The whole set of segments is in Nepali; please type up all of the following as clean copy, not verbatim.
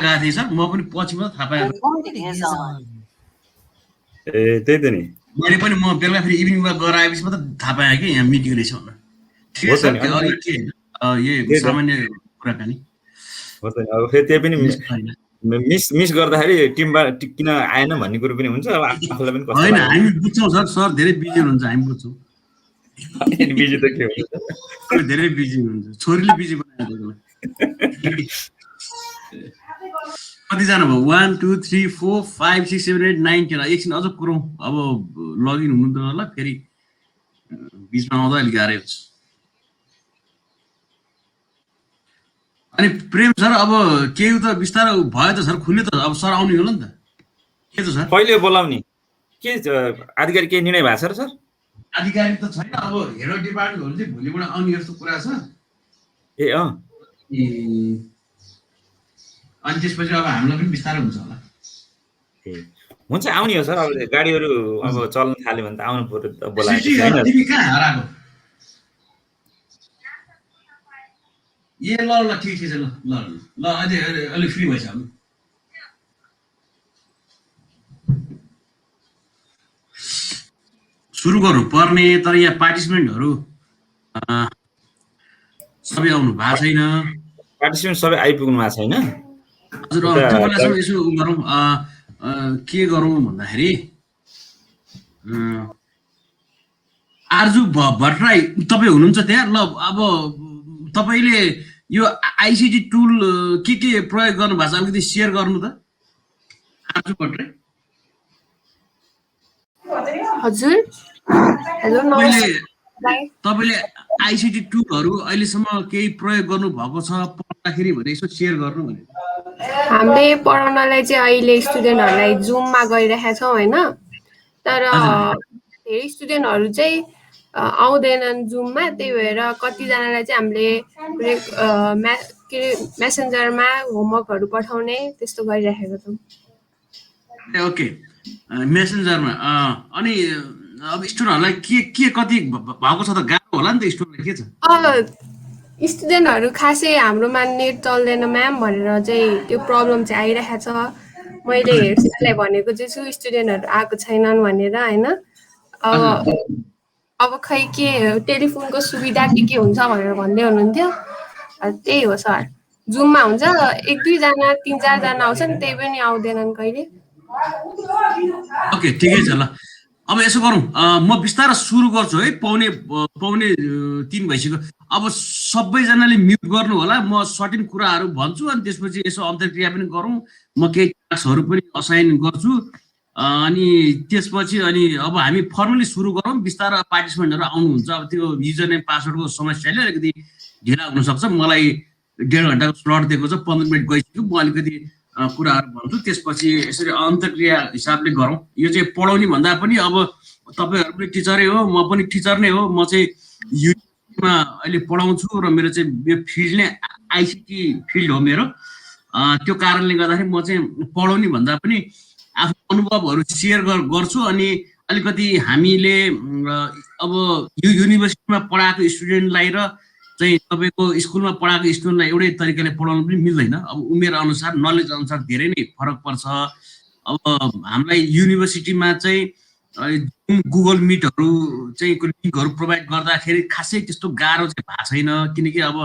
गएको थिएँ सर, म पनि पछि मात्र थाहा पाएँ। ए त्यही त नि, मैले पनि म बेलुका फेरि इभिनिङ वाक गरेर आएपछि मात्र थाहा पाएँ कि यहाँ मिटिङ रहेछ भनेर। ठिकै छ, अलिक के यही सामान्य कुराकानी हो त नि। अब फेरि त्यही पनि मिस गर्दाखेरि टिमबाट किन आएन भन्ने कुरो पनि हुन्छ। अब आफूलाई पनि कस्तो होइन, हामी बुझ्छौँ सर, सर धेरै बिजी हुनुहुन्छ, हामी बुझ्छौँ। बिजी त के हुन्छ, धेरै बिजी हुनुहुन्छ, छोरीले बिजी बनाएको। कतिजना भयो? 1 2 3 4 5 6 7 8 9 10। एकछिन अझ कुरौँ, अब लगइन हुनु त होला, फेरि बिचमा आउँदा अलिक गाह्रै हुन्छ। अनि प्रेम सर, अब केही त बिस्तारै भयो त सर, खुल्यो त, अब सर आउने होला नि त, के त सर? कहिले बोलाउने के आधिकारिक केही निर्णय भएको छ र सर? आधिकारिक त छैन, अब हेड डिपार्टमेन्टहरू चाहिँ भोलिबाट आउने जस्तो कुरा छ। ए अनि त्यसपछि अब हामीलाई पनि बिस्तारै हुन्छ होला। ए हुन्छ, आउने हो सर। अब गाडीहरू अब चल्न थाल्यो भने त आउनु पर्यो त, बोलाएको छैन। तिमी कहाँ हराएको? ए ल ल ठिक छ, ल ल ल अहिले अलिक फ्री भइसक्यो। सुरु गर्नु पर्ने, तर यहाँ पार्टिसिपेन्टहरू सबै आउनु भएको छैन। पार्टिसिपेन्ट सबै आइपुग्नु भएको छैन हजुर। त्यो बेलासम्म यसो गरौँ, के गरौँ भन्दाखेरि आर्जु भट्टराई तपाईँ हुनुहुन्छ त्यहाँ? ल अब तपाईँले यो आइसिटी टुल के प्रयोग गर्नु भएको छ अलिकति सेयर गर्नु त, आर्जु भट्टराई। हजुर, हेलो, तपाईँले आइसिटी टुलहरू अहिलेसम्म केही प्रयोग गर्नु भएको छ पढ्दाखेरि भने यसो सेयर गर्नु भने। हामीले पढाउनलाई चाहिँ अहिले स्टुडेन्टहरूलाई जुममा गरिरहेका छौँ होइन, तर धेरै स्टुडेन्टहरू चाहिँ आउँदैनन् जुममा। त्यही भएर कतिजनालाई चाहिँ हामीले मेसेन्जरमा होमवर्कहरू पठाउने त्यस्तो गरिरहेको छौँ। ओके, मेसेन्जरमा। अनि अब स्टुडेन्टहरूलाई के कति भएको छ त? गाह्रो होला नि त स्टुडेन्टलाई, के छ? स्टुडेन्टहरू खासै हाम्रोमा नेट चल्दैन म्याम भनेर चाहिँ त्यो प्रब्लम चाहिँ आइरहेको छ। मैले हेर्सलाई भनेको चाहिँ छु स्टुडेन्टहरू आएको छैनन् भनेर होइन। अब खै के टेलिफोनको सुविधा के हुन्छ भनेर भन्दै हुनुहुन्थ्यो। त्यही हो सर, जुममा हुन्छ 1-2 जना 3-4 जना आउँछन्, त्यही पनि आउँदैनन् कहिले। ओके, ठिकै छ। ल अब यसो गरौँ, म बिस्तारै सुरु गर्छु है। पाउने 3 भइसक्यो। अब सबैजनाले म्युट गर्नु होला, म सर्टेन कुराहरू भन्छु अनि त्यसपछि यसो अन्तर्क्रिया पनि गरौँ। म केही टास्कहरू पनि असाइन गर्छु अनि त्यसपछि अनि अब हामी फर्मली सुरु गरौँ। बिस्तारै पार्टिसिपेन्टहरू आउनुहुन्छ। अब त्यो युजर नेम पासवर्डको समस्याले अलिकति ढिला हुनसक्छ। मलाई 1.5 घन्टाको स्लट दिएको छ, 15 मिनट गइसक्यो। म अलिकति कुराहरू भन्छु, त्यसपछि यसरी अन्तर्क्रिया हिसाबले गरौँ। यो चाहिँ पढाउने भन्दा पनि अब तपाईँहरू पनि टिचरै हो, म पनि टिचर नै हो। म चाहिँ युनिभर्सिटीमा अहिले पढाउँछु र मेरो चाहिँ यो फिल्ड नै आइसिटी फिल्ड हो मेरो। त्यो कारणले गर्दाखेरि म चाहिँ पढाउने भन्दा पनि आफ्नो अनुभवहरू सेयर गर्छु। अनि अलिकति हामीले अब यो युनिभर्सिटीमा पढाएको स्टुडेन्टलाई र चाहिँ तपाईँको स्कुलमा पढाएको स्टुडेन्टलाई एउटै तरिकाले पढाउनु पनि मिल्दैन। अब उमेर अनुसार, नलेज अनुसार धेरै नै फरक पर्छ। अब हामीलाई युनिभर्सिटीमा चाहिँ गुगल मिटहरू चाहिँ लिङ्कहरू प्रोभाइड गर्दाखेरि खासै त्यस्तो गाह्रो चाहिँ भएको छैन, किनकि अब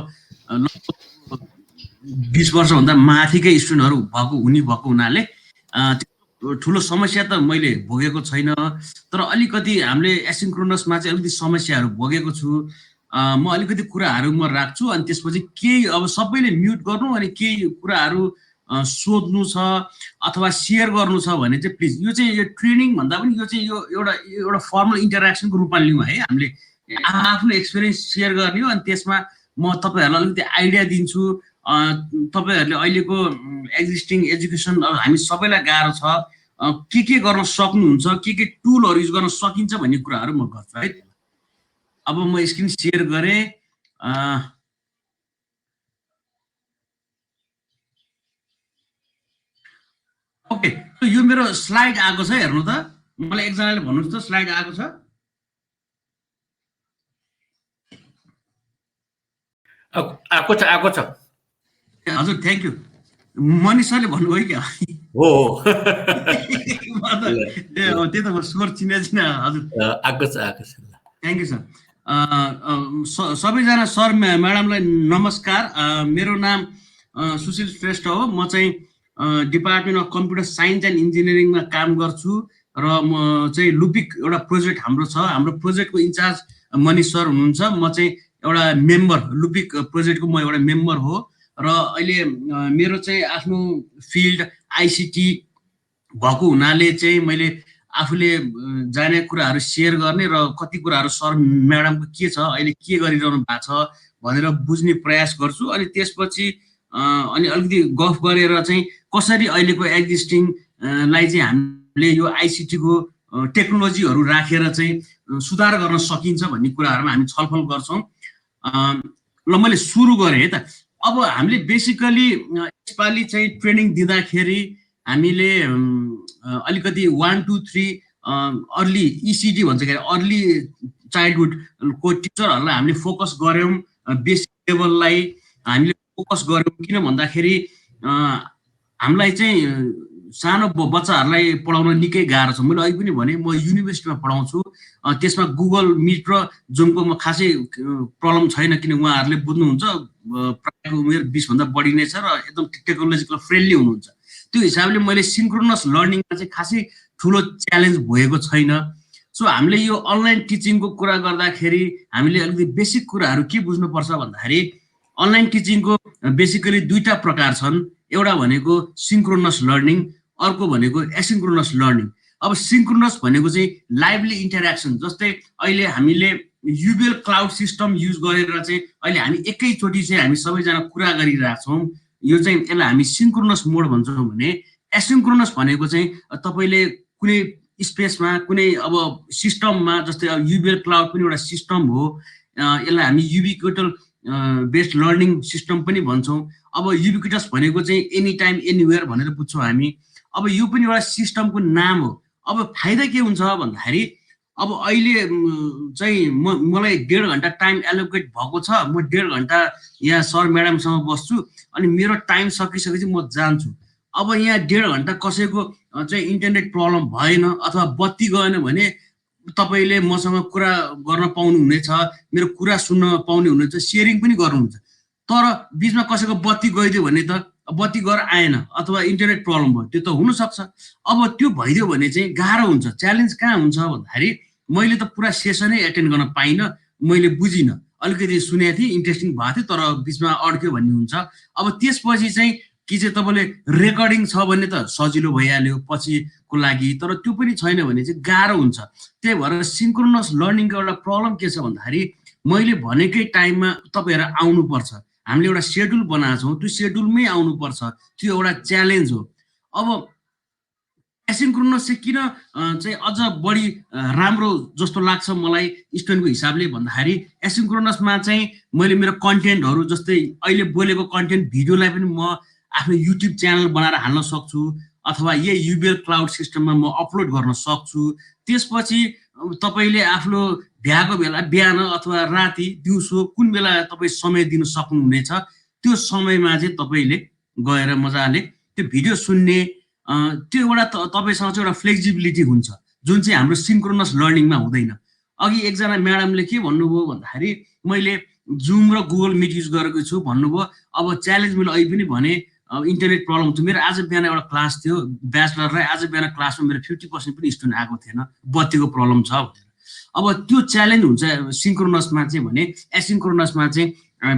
20 वर्षभन्दा माथिकै स्टुडेन्टहरू भएको हुनाले ठुलो समस्या त मैले भोगेको छैन। तर अलिकति हामीले एसिन्क्रोनसमा चाहिँ अलिकति समस्याहरू भोगेको छु। म अलिकति कुराहरू म राख्छु अनि त्यसपछि केही अब सबैले म्युट गर्नु अनि केही कुराहरू सोध्नु छ अथवा सेयर गर्नु छ भने चाहिँ प्लिज। यो चाहिँ यो ट्रेनिङ भन्दा पनि यो चाहिँ यो एउटा फर्मल इन्टरेक्सनको रूपमा लिउँ है। हामीले आफ्नो एक्सपिरियन्स सेयर गर्ने हो अनि त्यसमा म तपाईँहरूलाई अलिकति आइडिया दिन्छु। तपाईँहरूले अहिलेको एक्जिस्टिङ एजुकेसन हामी सबैलाई गाह्रो छ, के गर्न सक्नुहुन्छ, के टुलहरू युज गर्न सकिन्छ भन्ने कुराहरू म गर्छु है। अब म स्क्रिन सेयर गरेँ। ओके, यो मेरो स्लाइड आएको छ, हेर्नु त। मलाई एकजनाले भन्नुहोस् त स्लाइड आएको छ? आएको छ। हजुर, थ्याङ्क यू। मनिष सरले भन्नुभयो क्या हो त्यही त स्वर चिने हजुर आएको छ थ्याङ्क यू सर सबैजना सर म्याडमलाई नमस्कार मेरो नाम सुशील श्रेष्ठ हो म चाहिँ department of computer science and इन्जिनियरिङमा काम गर्छु र म चाहिँ लुपिक एउटा प्रोजेक्ट हाम्रो प्रोजेक्टको इन्चार्ज मनिष सर हुनुहुन्छ म चाहिँ एउटा मेम्बर लुपिक प्रोजेक्टको म एउटा मेम्बर हो र अहिले मेरो चाहिँ आफ्नो फिल्ड आइसिटी भएको हुनाले चाहिँ मैले आफूले जाने कुराहरू सेयर गर्ने र कति कुराहरू सर म्याडमको के छ अहिले के गरिरहनु भएको छ भनेर बुझ्ने प्रयास गर्छु अनि त्यसपछि अनि अलिकति गफ गरेर चाहिँ कसरी अहिलेको एक्जिस्टिङ लाई चाहिँ हामीले यो आइसिटीको टेक्नोलोजीहरू राखेर चाहिँ सुधार गर्न सकिन्छ भन्ने कुराहरूमा हामी छलफल गर्छौँ ल मैले सुरु गरेँ है त अब हामीले बेसिकली यसपालि चाहिँ ट्रेनिङ दिँदाखेरि हामीले अलिकति 1 2 3 अर्ली इसिडी भन्छ के अर्ली चाइल्डहुडको टिचरहरूलाई हामीले फोकस गऱ्यौँ बेसिक लेभललाई हामीले फोकस गऱ्यौँ किन भन्दाखेरि हामीलाई चाहिँ सानो बच्चाहरूलाई पढाउन निकै गाह्रो छ मैले अघि पनि भने म युनिभर्सिटीमा पढाउँछु त्यसमा गुगल मिट र जुमको म खासै प्रब्लम छैन किन उहाँहरूले बुझ्नुहुन्छ प्रायःको उमेर 20 भन्दा बढी नै छ र एकदम टेक्नोलोजिकल फ्रेन्डली हुनुहुन्छ त्यो हिसाबले मैले सिन्क्रोनस लर्निङमा चाहिँ खासै ठुलो च्यालेन्ज भएको छैन सो हामीले यो अनलाइन टिचिङको कुरा गर्दाखेरि हामीले अलिकति बेसिक कुराहरू के बुझ्नुपर्छ भन्दाखेरि अनलाइन टिचिङको बेसिकली दुईटा प्रकार छन् एउटा भनेको सिन्क्रोनस लर्निङ अर्को भनेको एसिन्क्रोनस लर्निङ अब सिन्क्रोनस भनेको चाहिँ लाइभली इन्टरेक्सन जस्तै अहिले हामीले युबिएल क्लाउड सिस्टम युज गरेर चाहिँ अहिले हामी एकैचोटि चाहिँ हामी सबैजना कुरा गरिरहेछौँ यो चाहिँ यसलाई हामी सिन्क्रोनस मोड भन्छौँ भने एसिन्क्रोनस भनेको चाहिँ तपाईँले कुनै स्पेसमा कुनै अब सिस्टममा जस्तै अब युबिएल क्लाउड पनि एउटा सिस्टम हो यसलाई हामी युबिक्विटल बेस्ड लर्निङ सिस्टम पनि भन्छौँ अब युबिक्विटस भनेको चाहिँ एनी टाइम एनीवेयर भनेर बुझ्छौँ हामी अब यो पनि एउटा सिस्टमको नाम हो अब फाइदा के हुन्छ भन्दाखेरि अब अहिले चाहिँ मलाई 1.5 घन्टा टाइम एलोकेट भएको छ म 1.5 घन्टा यहाँ सर म्याडमसँग बस्छु अनि मेरो टाइम सकिसकेपछि म जान्छु अब यहाँ 1.5 घन्टा कसैको चाहिँ इन्टरनेट प्रब्लम भएन अथवा बत्ती गएन भने तपाईँले मसँग कुरा गर्न पाउनुहुनेछ मेरो कुरा सुन्न पाउने हुनेछ सेयरिङ पनि गर्नुहुन्छ तर बिचमा कसैको बत्ती गइदियो भने त बत्ती गएर आएन अथवा इन्टरनेट प्रब्लम भयो त्यो त हुनसक्छ अब त्यो भइदियो भने चाहिँ गाह्रो हुन्छ च्यालेन्ज कहाँ हुन्छ भन्दाखेरि मैले त पुरा सेसनै एटेन्ड गर्न पाइनँ मैले बुझिनँ अलिकति सुनेको थिएँ इन्ट्रेस्टिङ भएको थियो तर बिचमा अड्क्यो भन्ने हुन्छ अब त्यसपछि चाहिँ कि चाहिँ तपाईँले रेकर्डिङ छ भने त सजिलो भइहाल्यो पछिको लागि तर त्यो पनि छैन भने चाहिँ गाह्रो हुन्छ त्यही भएर सिन्क्रोनस लर्निङको एउटा प्रब्लम के छ भन्दाखेरि मैले भनेकै टाइममा तपाईँहरू आउनुपर्छ हामीले एउटा सेड्युल बनाएको छौँ त्यो सेड्युलमै आउनुपर्छ त्यो एउटा च्यालेन्ज हो अब एसिन्क्रोनस चाहिँ किन चाहिँ अझ बढी राम्रो जस्तो लाग्छ मलाई स्टुडेन्टको हिसाबले भन्दाखेरि एसिन्क्रोनसमा चाहिँ मैले मेरो कन्टेन्टहरू जस्तै अहिले बोलेको कन्टेन्ट भिडियोलाई पनि म आफ्नो युट्युब च्यानल बनाएर हाल्न सक्छु अथवा यही युबिएल क्लाउड सिस्टममा म अपलोड गर्न सक्छु त्यसपछि तपाईँले आफ्नो भ्याएको बेला बिहान अथवा राति दिउँसो कुन बेला तपाईँ समय दिन सक्नुहुनेछ त्यो समयमा चाहिँ तपाईँले गएर मजाले त्यो भिडियो सुन्ने त्यो एउटा तपाईँसँग चाहिँ एउटा फ्लेक्सिबिलिटी हुन्छ जुन चाहिँ हाम्रो सिन्क्रोनस लर्निङमा हुँदैन अघि एकजना म्याडमले के भन्नुभयो भन्दाखेरि मैले जुम र गुगल मिट युज गरेको छु भन्नुभयो अब च्यालेन्ज मैले अहिले पनि भने इन्टरनेट प्रब्लम थियो मेरो आज बिहान एउटा क्लास थियो ब्याचलरलाई आज बिहान क्लासमा मेरो 50% पनि स्टुडेन्ट आएको थिएन बत्तीको प्रब्लम छ भनेर अब त्यो च्यालेन्ज हुन्छ सिन्क्रोनसमा चाहिँ भने एसिन्क्रोनसमा चाहिँ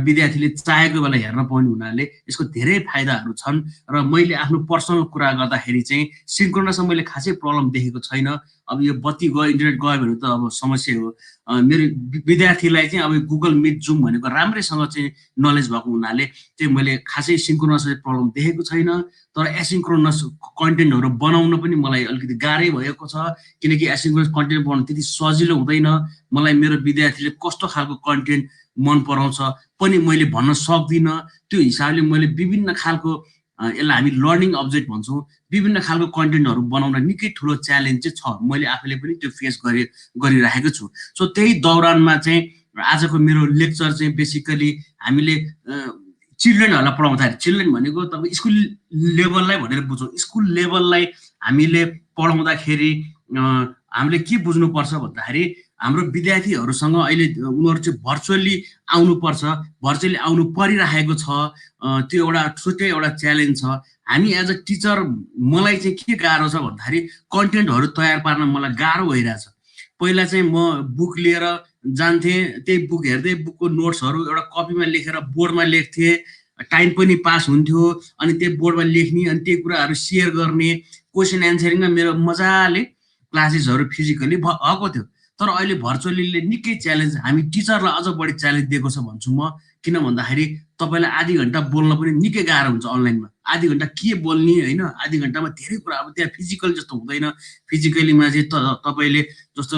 विद्यार्थीले चाहेको बेला हेर्न पाउने हुनाले यसको धेरै फाइदाहरू छन् र मैले आफ्नो पर्सनल कुरा गर्दाखेरि चाहिँ सिन्क्रोनसमा मैले खासै प्रब्लम देखेको छैन अब यो बत्ती गयो इन्टरनेट गयो भने त अब समस्या हो मेरो विद्यार्थीलाई चाहिँ अब गुगल मिट जुम भनेको राम्रैसँग चाहिँ नलेज भएको हुनाले चाहिँ मैले खासै सिन्क्रोनस प्रब्लम देखेको छैन तर एसिन्क्रोनस कन्टेन्टहरू बनाउन पनि मलाई अलिकति गाह्रै भएको छ किनकि एसिन्क्रोनस कन्टेन्ट बनाउन त्यति सजिलो हुँदैन मलाई मेरो विद्यार्थीले कस्तो खालको कन्टेन्ट मन पराउँछ पनि मैले भन्न सक्दिनँ त्यो हिसाबले मैले विभिन्न खालको यसलाई हामी लर्निङ अब्जेक्ट भन्छौँ विभिन्न खालको कन्टेन्टहरू बनाउन निकै ठुलो च्यालेन्ज चाहिँ छ मैले आफैले पनि त्यो फेस गरिरहेको छु सो त्यही दौरानमा चाहिँ आजको मेरो लेक्चर चाहिँ बेसिकली हामीले चिल्ड्रेनहरूलाई पढाउँदाखेरि चिल्ड्रेन भनेको तपाईँ स्कुल लेभललाई भनेर बुझौँ। स्कुल लेभललाई हामीले पढाउँदाखेरि हामीले के बुझ्नुपर्छ भन्दाखेरि हाम्रो विद्यार्थीहरूसँग अहिले उनीहरू चाहिँ भर्चुअली आउनुपर्छ, भर्चुअली आउनु परिरहेको छ। त्यो एउटा छुट्टै एउटा च्यालेन्ज छ। हामी एज अ टिचर मलाई चाहिँ के गाह्रो छ भन्दाखेरि कन्टेन्टहरू तयार पार्न मलाई गाह्रो भइरहेछ। पहिला चाहिँ म बुक लिएर जान्थेँ, त्यही बुक हेर्दै बुकको नोट्सहरू एउटा कपीमा लेखेर बोर्डमा लेख्थेँ, टाइम पनि पास हुन्थ्यो। अनि त्यही बोर्डमा लेख्ने अनि त्यही कुराहरू सेयर गर्ने, क्वेसन एन्सरिङमा मेरो मजाले क्लासेसहरू फिजिकली भएको थियो। तर अहिले भर्चुअलीले निकै च्यालेन्ज, हामी टिचरलाई अझ बढी च्यालेन्ज दिएको छ भन्छु म। किन भन्दाखेरि तपाईँलाई आधी घन्टा बोल्न पनि निकै गाह्रो हुन्छ अनलाइनमा। आधी घन्टा के बोल्ने होइन, आधी घन्टामा धेरै कुरा। अब त्यहाँ फिजिकल जस्तो हुँदैन। फिजिकलीमा चाहिँ तपाईँले जस्तो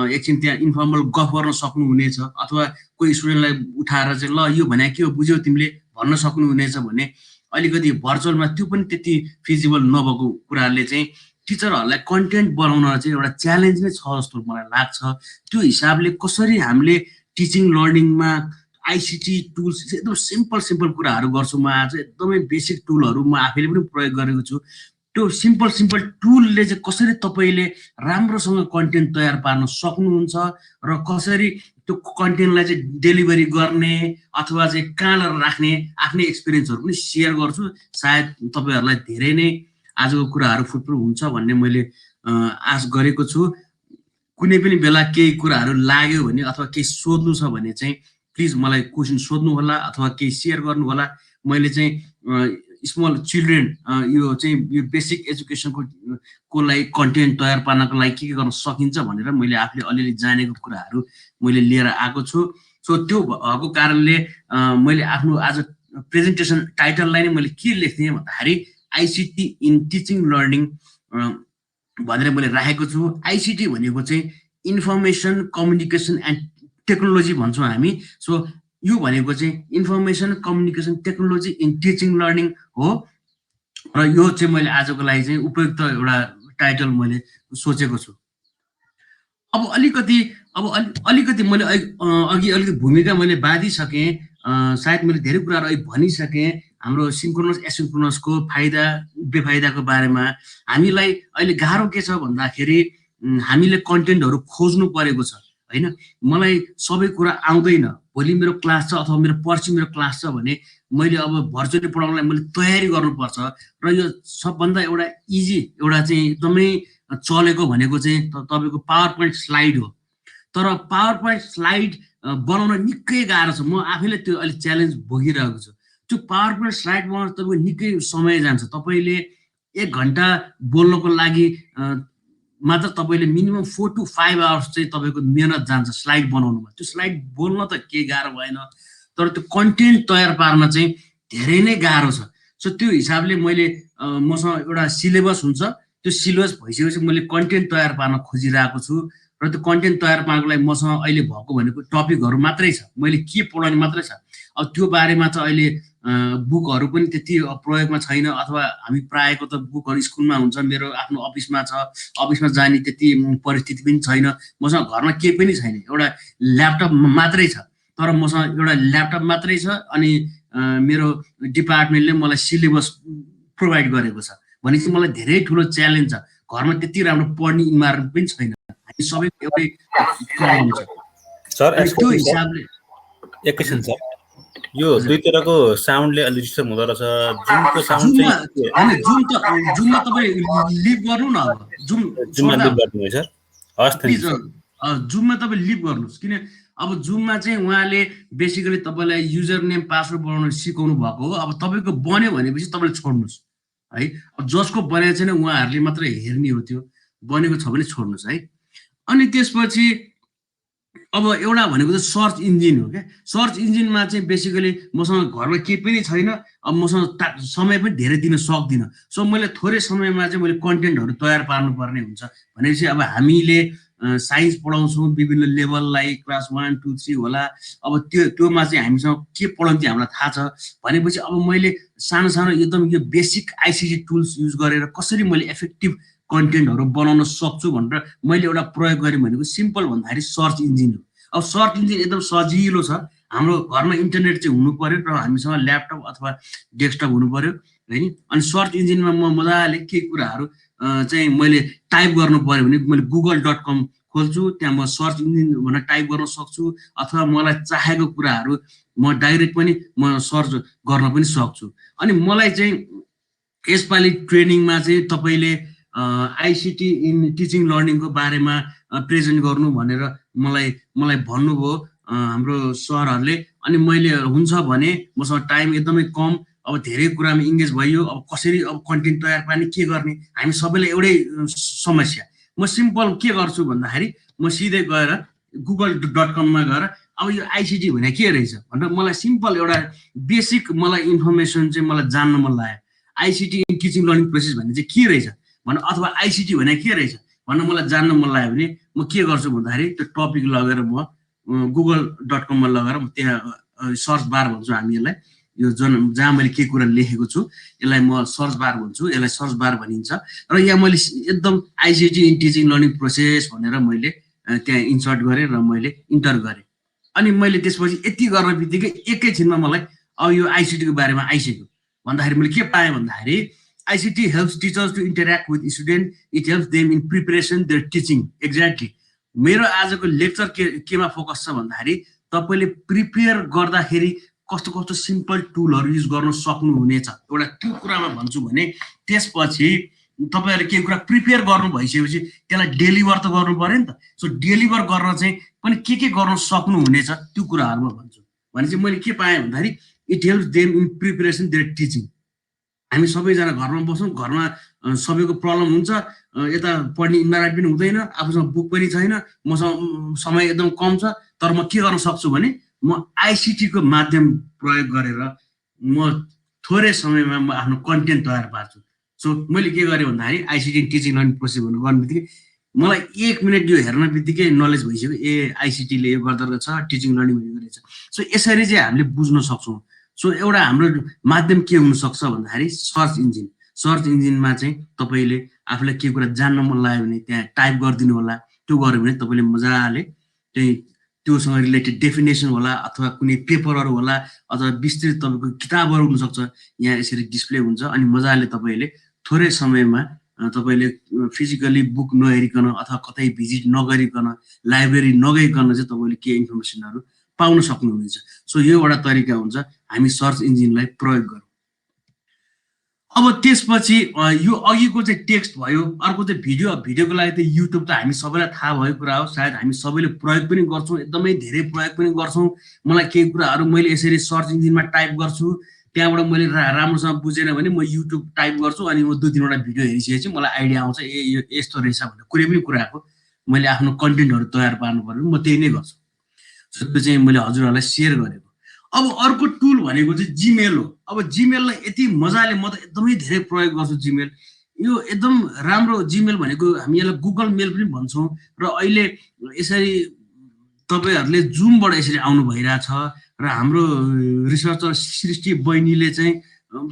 एकछिन त्यहाँ इन्फर्मल गफ गर्न सक्नुहुनेछ, अथवा कोही स्टुडेन्टलाई उठाएर चाहिँ ल यो भने के हो बुझ्यौ तिमीले भन्न सक्नुहुनेछ भने। अलिकति भर्चुअलमा त्यो पनि त्यति फिजिबल नभएको कुराले चाहिँ टिचरहरूलाई कन्टेन्ट बनाउन चाहिँ एउटा च्यालेन्ज नै छ जस्तो मलाई लाग्छ। त्यो हिसाबले कसरी हामीले टिचिङ लर्निङमा आइसिटी टुल्स एकदम सिम्पल कुराहरू गर्छु म। आज एकदमै बेसिक टुलहरू म आफैले पनि प्रयोग गरेको छु। त्यो सिम्पल टुलले चाहिँ कसरी तपाईँले राम्रोसँग कन्टेन्ट तयार पार्न सक्नुहुन्छ र कसरी त्यो कन्टेन्टलाई चाहिँ डेलिभरी गर्ने अथवा चाहिँ कहाँ राख्ने आफ्नै एक्सपिरियन्सहरू पनि सेयर गर्छु। सायद तपाईँहरूलाई धेरै नै आजको कुराहरू फुटप्रुफ हुन्छ भन्ने मैले आश गरेको छु। कुनै पनि बेला केही कुराहरू लाग्यो भने अथवा केही सोध्नु छ भने चाहिँ प्लिज मलाई क्वेसन सोध्नु होला अथवा केही सेयर गर्नु होला। मैले चाहिँ स्मल चिल्ड्रेन यो चाहिँ यो बेसिक एजुकेसनको लागि कन्टेन्ट तयार पार्नको लागि के गर्न सकिन्छ भनेर मैले आफूले अलिअलि जानेको कुराहरू मैले लिएर आएको छु। सो त्यो भएको कारणले मैले आफ्नो आज प्रेजेन्टेसन टाइटललाई नै मैले के लेख्थेँ भन्दाखेरि आइसिटी इन टिचिङ लर्निङ भनेर मैले राखेको छु। आइसिटी भनेको चाहिँ इन्फर्मेसन कम्युनिकेसन एन्ड टेक्नोलोजी भन्छौँ हामी। सो यो भनेको चाहिँ information communication technology in teaching learning हो। र यो चाहिँ मैले आजको लागि चाहिँ उपयुक्त एउटा टाइटल मैले सोचेको छु। अब अलिकति मैले अघि अलिकति भूमिका मैले बाँधिसकेँ। सायद मैले धेरै कुराहरू अहिले भनिसकेँ हाम्रो सिन्क्रोनस एसिन्क्रोनसको फाइदा बेफाइदाको बारेमा। हामीलाई अहिले गाह्रो के छ भन्दाखेरि हामीले कन्टेन्टहरू खोज्नु परेको छ होइन। मलाई सबै कुरा आउँदैन। भोलि मेरो क्लास छ अथवा मेरो पर्सि मेरो क्लास छ भने मैले अब भर्चुअली पढाउनलाई मैले तयारी गर्नुपर्छ। र यो सबभन्दा एउटा इजी एउटा चाहिँ एकदमै चलेको भनेको चाहिँ तपाईँको पावर पोइन्ट स्लाइड हो। तर पावर पोइन्ट स्लाइड बनाउन निकै गाह्रो छ। म आफैले त्यो अलिक च्यालेन्ज भोगिरहेको छु। त्यो पावर पोइन्ट स्लाइड बनाउन तपाईँको निकै समय जान्छ। तपाईँले 1 घन्टा बोल्नको लागि मात्र तपाईँले मिनिमम 4 to 5 आवर्स चाहिँ तपाईँको मेहनत जान्छ स्लाइड बनाउनुमा। त्यो स्लाइड बोल्न त केही गाह्रो भएन, तर त्यो कन्टेन्ट तयार पार्न चाहिँ धेरै नै गाह्रो छ। सो त्यो हिसाबले मैले मसँग एउटा सिलेबस हुन्छ। त्यो सिलेबस भइसकेपछि मैले कन्टेन्ट तयार पार्न खोजिरहेको छु। र त्यो कन्टेन्ट तयार पार्नको लागि मसँग अहिले भएको भनेको टपिकहरू मात्रै छ, मैले के पढाउने मात्रै छ। अब त्यो बारेमा चाहिँ अहिले बुकहरू पनि त्यति प्रयोगमा छैन, अथवा हामी प्रायःको त बुकहरू स्कुलमा हुन्छ, मेरो आफ्नो अफिसमा छ, अफिसमा जाने त्यति परिस्थिति पनि छैन। मसँग घरमा केही पनि छैन, एउटा ल्यापटप मात्रै छ। तर मसँग एउटा ल्यापटप मात्रै छ अनि मेरो डिपार्टमेन्टले मलाई सिलेबस प्रोभाइड गरेको छ भनेपछि मलाई धेरै ठुलो च्यालेन्ज छ। घरमा त्यति राम्रो पढ्ने इन्भाइरोमेन्ट पनि छैन। हामी सबै एउटै प्रब्लम छ सर। त्यो हिसाबले एकैछिन सर, यो दुईतिरको साउन्डले अलि डिस्टर्ब हुँदो रहेछ। जुमको साउन्ड चाहिँ जुममा तपाईँ लिभ गर्नु न। अब जुममा लिभ गर्नु सर। हस् थ्याङ्क यू। जुममा तपाईँ लिभ गर्नुहोस्, किन अब जुममा चाहिँ उहाँले बेसिकली तपाईँलाई युजर नेम पासवर्ड बनाउन सिकाउनु भएको हो। अब तपाईँको बन्यो भनेपछि तपाईँले छोड्नुहोस् है। अब जसको बनेको छैन उहाँहरूले मात्रै हेर्ने हो, त्यो बनेको छ भने छोड्नुहोस् है। अनि त्यसपछि अब एउटा भनेको चाहिँ सर्च इन्जिन हो क्या। सर्च इन्जिनमा चाहिँ बेसिकली मसँग घरमा केही पनि छैन। अब मसँग समय पनि धेरै दिन सक्दिनँ। सो मैले थोरै समयमा चाहिँ मैले कन्टेन्टहरू तयार पार्नुपर्ने हुन्छ। भनेपछि अब हामीले साइन्स पढाउँछौँ विभिन्न लेभललाई, क्लास 1, 2, 3 होला। अब त्योमा चाहिँ हामीसँग के पढाउँथ्यो हामीलाई थाहा छ भनेपछि अब मैले सानो एकदम यो बेसिक आइसिटी टुल्स युज गरेर कसरी मैले इफेक्टिभ कन्टेन्टहरू बनाउन सक्छु भनेर मैले एउटा प्रयोग गरेँ भनेको सिम्पल भन्दाखेरि सर्च इन्जिन हो। अब सर्च इन्जिन एकदम सजिलो छ। हाम्रो घरमा इन्टरनेट चाहिँ हुनु पर्यो र हामीसँग ल्यापटप अथवा डेस्कटप हुनु पर्यो है। अनि सर्च इन्जिनमा म मजाले केही कुराहरू चाहिँ मैले टाइप गर्नु पर्यो भने मैले google.com खोल्छु, त्यहाँ म सर्च इन्जिन भनेर टाइप गर्न सक्छु, अथवा मलाई चाहेको कुराहरू म डाइरेक्ट पनि म सर्च गर्न पनि सक्छु। अनि मलाई चाहिँ यसपालि ट्रेनिङमा चाहिँ तपाईँले आइसिटी इन टिचिङ लर्निङको बारेमा प्रेजेन्ट गर्नु भनेर मलाई भन्नुभयो हाम्रो सरहरूले। अनि मैले हुन्छ भने मसँग टाइम एकदमै कम, अब धेरै कुरामा इङ्गेज भइयो, अब कसरी अब कन्टेन्ट तयार पार्ने के गर्ने, हामी सबैले एउटै समस्या। म सिम्पल के गर्छु भन्दाखेरि म सिधै गएर google.com-मा गएर अब यो आइसिटी भने के रहेछ भनेर मलाई सिम्पल एउटा बेसिक मलाई इन्फर्मेसन चाहिँ मलाई जान्न मन लाग्यो। ICT in teaching learning process भन्ने चाहिँ के रहेछ भनेर, अथवा आइसिटी भने के रहेछ भनेर मलाई जान्न मन लाग्यो भने म के गर्छु भन्दाखेरि त्यो टपिक लगेर म google.com-मा लगेर म त्यहाँ सर्च बार भन्छु हामी यसलाई, यो जहाँ मैले के कुरा लेखेको छु यसलाई म सर्च बार भन्छु, यसलाई सर्च बार भनिन्छ। र यहाँ मैले एकदम ICT in teaching learning process भनेर मैले त्यहाँ इन्सर्ट गरेँ र मैले इन्टर गरेँ। अनि मैले त्यसपछि यति गर्न बित्तिकै एकैछिनमा मलाई अब यो आइसिटीको बारेमा आइसक्यो। भन्दाखेरि मैले के पाएँ भन्दाखेरि ICT helps teachers to interact with student, it helps them in preparation their teaching. Exactly मेरो आजको लेक्चर केमा फोकस छ भन्दाखेरि तपाईँले प्रिपेयर गर्दाखेरि कस्तो कस्तो सिम्पल टुलहरू युज गर्न सक्नुहुनेछ एउटा त्यो कुरामा भन्छु भने त्यसपछि तपाईँहरूले केही कुरा प्रिपेयर गर्नु भइसकेपछि त्यसलाई डेलिभर त गर्नु पर्यो नि त। सो डेलिभर गर्न चाहिँ पनि के गर्न सक्नुहुनेछ त्यो कुराहरूमा भन्छु भने चाहिँ मैले के पाएँ भन्दाखेरि it helps them in preparation their teaching. हामी सबैजना घरमा बस्छौँ, घरमा सबैको प्रब्लम हुन्छ, यता पढ्ने इन्भाइरोमेन्ट पनि हुँदैन, आफूसँग बुक पनि छैन, मसँग समय एकदम कम छ, तर म के गर्न सक्छु भने म आइसिटीको माध्यम प्रयोग गरेर म थोरै समयमा म आफ्नो कन्टेन्ट तयार पार्छु। सो मैले के गरेँ भन्दाखेरि आइसिटी टिचिङ लर्निङ प्रोसेस भन्नु गर्नु बित्तिकै मलाई 1 मिनट यो हेर्न बित्तिकै नलेज भइसक्यो, ए आइसिटीले यो गर्दो रहेछ, टिचिङ लर्निङ भन्ने रहेछ। सो यसरी चाहिँ हामीले बुझ्न सक्छौँ। सो एउटा हाम्रो माध्यम के हुनसक्छ भन्दाखेरि सर्च इन्जिन। सर्च इन्जिनमा चाहिँ तपाईँले आफूलाई के कुरा जान्न मन लाग्यो भने त्यहाँ टाइप गरिदिनु होला। त्यो गऱ्यो भने तपाईँले मजाले त्यही त्योसँग रिलेटेड डेफिनेसन होला, अथवा कुनै पेपरहरू होला, अथवा विस्तृत तपाईँको किताबहरू हुनसक्छ, यहाँ यसरी डिस्प्ले हुन्छ। अनि मजाले तपाईँले थोरै समयमा तपाईँले फिजिकली बुक नहेरिकन अथवा कतै भिजिट नगरिकन लाइब्रेरी नगइकन चाहिँ तपाईँले के इन्फर्मेसनहरू पाउन सक्नुहुनेछ। सो यो एउटा तरिका हुन्छ हामी सर्च इन्जिनलाई प्रयोग गरौँ। अब त्यसपछि यो अघिको चाहिँ टेक्स्ट भयो, अर्को चाहिँ भिडियोको लागि त युट्युब त हामी सबैलाई थाहा भएको कुरा हो, सायद हामी सबैले प्रयोग पनि गर्छौँ, एकदमै धेरै प्रयोग पनि गर्छौँ। मलाई केही कुराहरू मैले यसरी सर्च इन्जिनमा टाइप गर्छु, त्यहाँबाट मैले राम्रोसँग बुझेन भने म युट्युब टाइप गर्छु, अनि म 2-3वटा भिडियो हेरिसकेपछि मलाई आइडिया आउँछ ए यो यस्तो रहेछ भनेर। कुनै पनि कुराको मैले आफ्नो कन्टेन्टहरू तयार पार्नु पर्यो, म त्यही नै गर्छु। त्यो चाहिँ मैले हजुरहरूलाई सेयर गरेको। अब अर्को टुल भनेको चाहिँ जिमेल हो। अब जिमेललाई यति मजाले म त एकदमै धेरै प्रयोग गर्छु जिमेल। यो एकदम राम्रो जिमेल भनेको हामी यसलाई गुगल मेल पनि भन्छौँ। र अहिले यसरी तपाईँहरूले जुमबाट यसरी आउनु भइरहेछ र हाम्रो रिसर्चर सृष्टि बहिनीले चाहिँ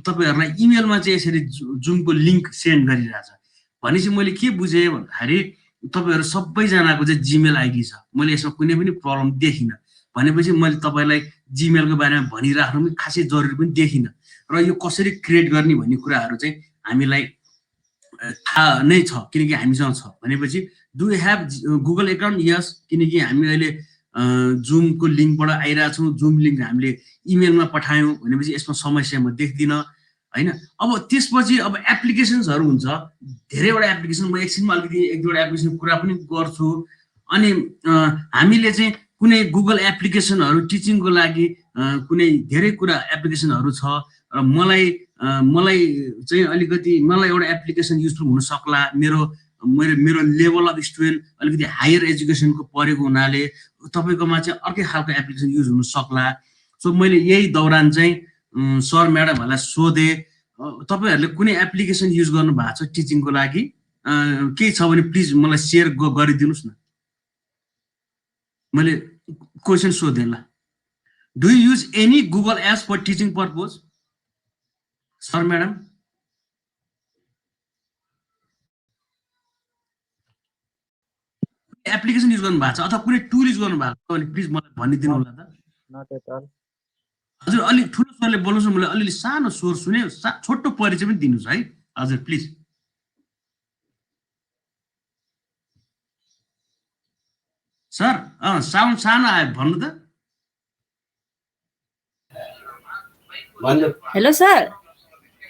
तपाईँहरूलाई इमेलमा चाहिँ यसरी जुमको लिङ्क सेन्ड गरिरहेछ। भनेपछि मैले के बुझेँ भन्दाखेरि तपाईँहरू सबैजनाको चाहिँ जिमेल आइडी छ, मैले यसमा कुनै पनि प्रब्लम देखिनँ। भनेपछि मैले तपाईँलाई जिमेलको बारेमा भनिराख्नु पनि खासै जरुरी पनि देखिनँ। र यो कसरी क्रिएट गर्ने भन्ने कुराहरू चाहिँ हामीलाई थाहा नै छ, किनकि हामीसँग छ। भनेपछि do you have Google account? Yes, किनकि हामी अहिले जुमको लिङ्कबाट आइरहेछौँ, जुम लिङ्क हामीले इमेलमा पठायौँ भनेपछि यसमा समस्या म देख्दिनँ होइन। अब त्यसपछि अब एप्लिकेसन्सहरू हुन्छ, धेरैवटा एप्लिकेसन, म एकछिनमा अलिकति 1-2वटा एप्लिकेसन कुरा पनि गर्छु। अनि हामीले चाहिँ कुनै गुगल एप्लिकेसनहरू टिचिङको लागि कुनै धेरै कुरा एप्लिकेसनहरू छ र मलाई चाहिँ अलिकति मलाई एउटा एप्लिकेसन युजफुल हुन सक्ला। मेरो लेभल अफ स्टुडेन्ट अलिकति हायर एजुकेसनको परेको हुनाले तपाईँकोमा चाहिँ अर्कै खालको एप्लिकेसन युज हुन सक्ला। सो मैले यही दौरान चाहिँ सर म्याडमहरूलाई सोधेँ तपाईँहरूले कुनै एप्लिकेसन युज गर्नु भएको छ टिचिङको लागि, केही छ भने प्लिज मलाई सेयर गरिदिनुहोस् न। मैले क्वेसन सोधेँ ल, do you use any Google apps for teaching purpose? Sir madam application use गर्नु भएको छ अथवा कुनै टुल युज गर्नु भएको छ भने प्लिज मलाई भनिदिनु होला त। not at all. हजुर अलिक ठुलो स्वरले बोल्नुहोस् न, मलाई अलिअलि सानो स्वर सुने, छोटो परिचय पनि दिनुहोस् है हजुर प्लिज। सर साउन्ड सानो आयो भन्नु त। हेलो सर,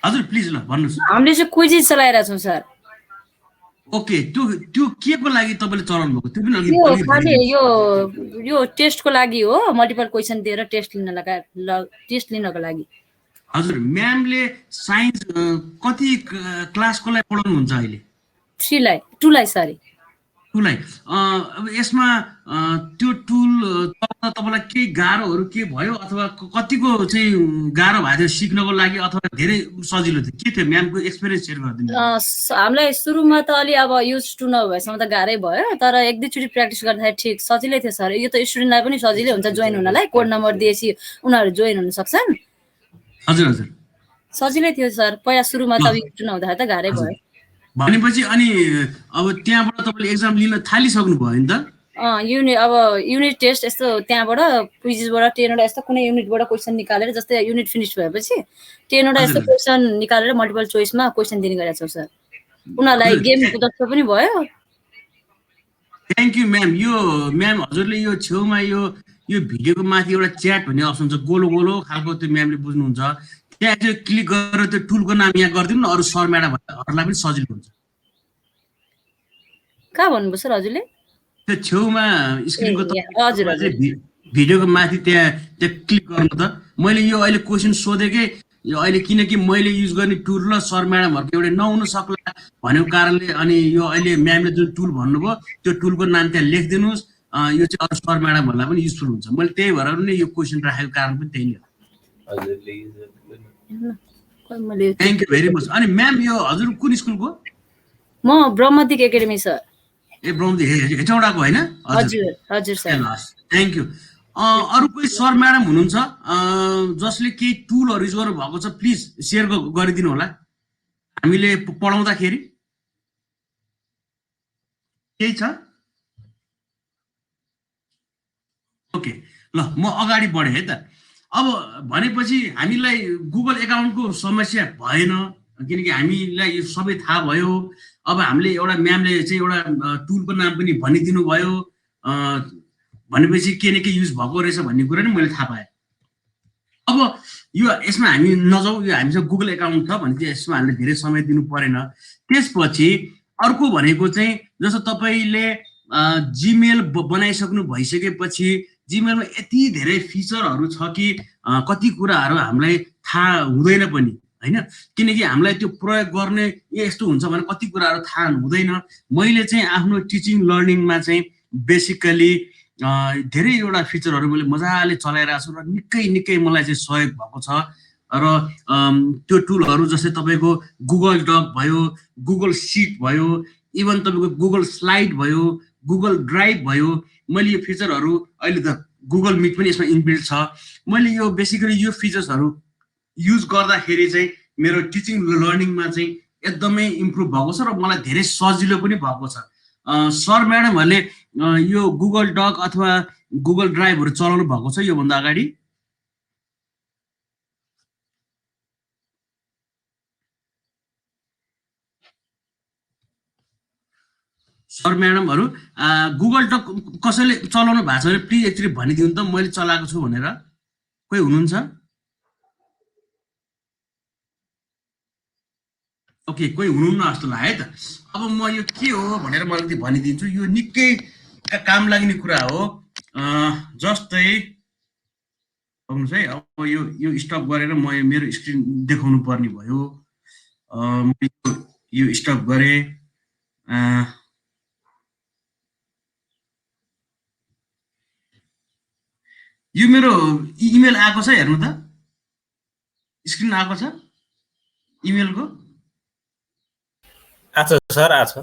हजुर प्लिज ल भन्नुहोस्। हामीले चाहिँ क्विजिज चलाइरहेको छौँ सर। ओके, त्यो के को लागि तपाईँले चलाउनु भएको, त्यो पनि अलिक यो खालि यो टेस्टको लागि हो, मल्टिपल क्वेसन दिएर टेस्ट लिनको लागि। हजुर म्यामले साइन्स कति क्लासको लागि पढाउनुहुन्छ अहिले? 2 लाई सरी। टुललाई अब यसमा त्यो टुल तपाईँलाई केही गाह्रोहरू के भयो अथवा कतिको चाहिँ गाह्रो भएको थियो सिक्नको लागि अथवा धेरै सजिलो थियो, के थियो म्यामको एक्सपिरियन्स सेयर गरिदिनु। हामीलाई सुरुमा त अलि अब युज टु नभएसम्म त गाह्रै भयो, तर 1-2 चोटि प्र्याक्टिस गर्दाखेरि ठिक सजिलै थियो सर। यो त स्टुडेन्टलाई पनि सजिलै हुन्छ जोइन हुनलाई, कोड नम्बर दिएपछि उनीहरू जोइन हुन सक्छन्। हजुर हजुर सजिलै थियो सर, पहिला सुरुमा त युज टु नहुँदाखेरि त गाह्रै भयो। भनेपछि अनि अब त्यहाँबाट तपाईँले एक्जाम लिन थालिसक्नु भयो नि त? युनिट टेस्ट यस्तो त्यहाँबाट क्विजिसबाट 10वटा यस्तो कुनै युनिटबाट क्वेसन निकालेर, जस्तै युनिट फिनिस भएपछि 10वटा यस्तो क्वेसन निकालेर मल्टिपल चोइसमा क्वेसन दिने गरेका छौँ सर। उनीहरूलाई गेमको जस्तो पनि भयो। Thank you ma'am. यो म्याम हजुरले यो छेउमा यो भिडियोको माथि एउटा च्याट भन्ने अप्सन छ, गोलो गोलो खालको, त्यो म्यामले बुझ्नुहुन्छ। त्यहाँ चाहिँ क्लिक गरेर त्यो टुलको नाम यहाँ गरिदिनु न, अरू सर म्याडमहरूलाई पनि सजिलो हुन्छ। कहाँ भन्नुभयो सर हजुरले? त्यो छेउमा स्क्रिनको हजुर हजुर भिडियोको माथि त्यहाँ क्लिक गर्नु त। मैले यो अहिले क्वेसन सोधेकै यो अहिले, किनकि मैले युज गर्ने टुल र सर म्याडमहरूको एउटा नहुन सक्ला भनेको कारणले, अनि यो अहिले म्यामले जुन टुल भन्नुभयो त्यो टुलको नाम त्यहाँ लेखिदिनुहोस्, यो चाहिँ अरू सर म्याडमहरूलाई पनि युजफुल हुन्छ। मैले त्यही भएर नै यो क्वेसन राखेको कारण पनि त्यही हो। Thank you very much. अनि म्याम यो हजुर कुन स्कुलको? म ब्रह्मदिक एकाडेमी सर। ए ब्रह्मदिक हेटौँडाको होइन? हजुर हजुर सर। Thank you. अरू कोही सर म्याडम हुनुहुन्छ जसले केही टुलहरू युज गर्नु भएको छ, प्लिज सेयर गरिदिनु होला हामीले पढाउँदाखेरि। केही छ? ओके ल म अगाडि बढेँ है त। अब भनेपछि हामीलाई गुगल एकाउन्टको समस्या भएन, किनकि हामीलाई यो सबै थाहा भयो। अब हामीले एउटा म्यामले चाहिँ एउटा टुलको नाम पनि भनिदिनु भयो, भनेपछि के न के युज भएको रहेछ भन्ने कुरा नि मैले थाहा पाएँ। अब यो यसमा हामी नजाउँ, यो हामीसँग गुगल एकाउन्ट छ भने चाहिँ यसमा हामीले धेरै समय दिनु परेन। त्यसपछि अर्को भनेको चाहिँ जस्तो तपाईँले जिमेल बनाइसक्नु भइसकेपछि जिमेलमा यति धेरै फिचरहरू छ कि कति कुराहरू हामीलाई थाहा हुँदैन पनि होइन, किनकि हामीलाई त्यो प्रयोग गर्ने यस्तो हुन्छ भने कति कुराहरू थाहा हुँदैन। मैले चाहिँ आफ्नो टिचिङ लर्निङमा चाहिँ बेसिकली धेरैवटा फिचरहरू मैले मजाले चलाइरहेको छु र निकै मलाई चाहिँ सहयोग भएको छ। र त्यो टुलहरू जस्तै तपाईँको गुगल डक भयो, गुगल सिट भयो, इभन तपाईँको गुगल स्लाइड भयो, गुगल ड्राइभ भयो। मैले यो फिचरहरू अहिले त गुगल मिट पनि यसमा इनबिल्ट छ। मैले यो बेसिकली यो फिचर्सहरू युज गर्दाखेरि चाहिँ मेरो टिचिङ लर्निङमा चाहिँ एकदमै इम्प्रुभ भएको छ र मलाई धेरै सजिलो पनि भएको छ। सर म्याडमहरूले यो गुगल डक अथवा गुगल ड्राइभहरू चलाउनु भएको छ योभन्दा अगाडि? सर म्याडमहरू गुगल डक कसैले चलाउनु भएको छ भने प्लिज एकचोटि भनिदिनु त, मैले चलाएको छु भनेर। कोही हुनुहुन्छ? ओके, कोही हुनुहुन्न जस्तो लाग्यो है त। अब म यो के हो भनेर म अलिकति भनिदिन्छु। यो निकै काम लाग्ने कुरा हो। जस्तै आउनुहोस् है, अब यो स्टप गरेर म मेरो स्क्रिन देखाउनु पर्ने भयो। यो स्टप गरेँ। यो मेरो इमेल आएको छ, हेर्नु त स्क्रिन आएको छ इमेलको। आछ सर आछ।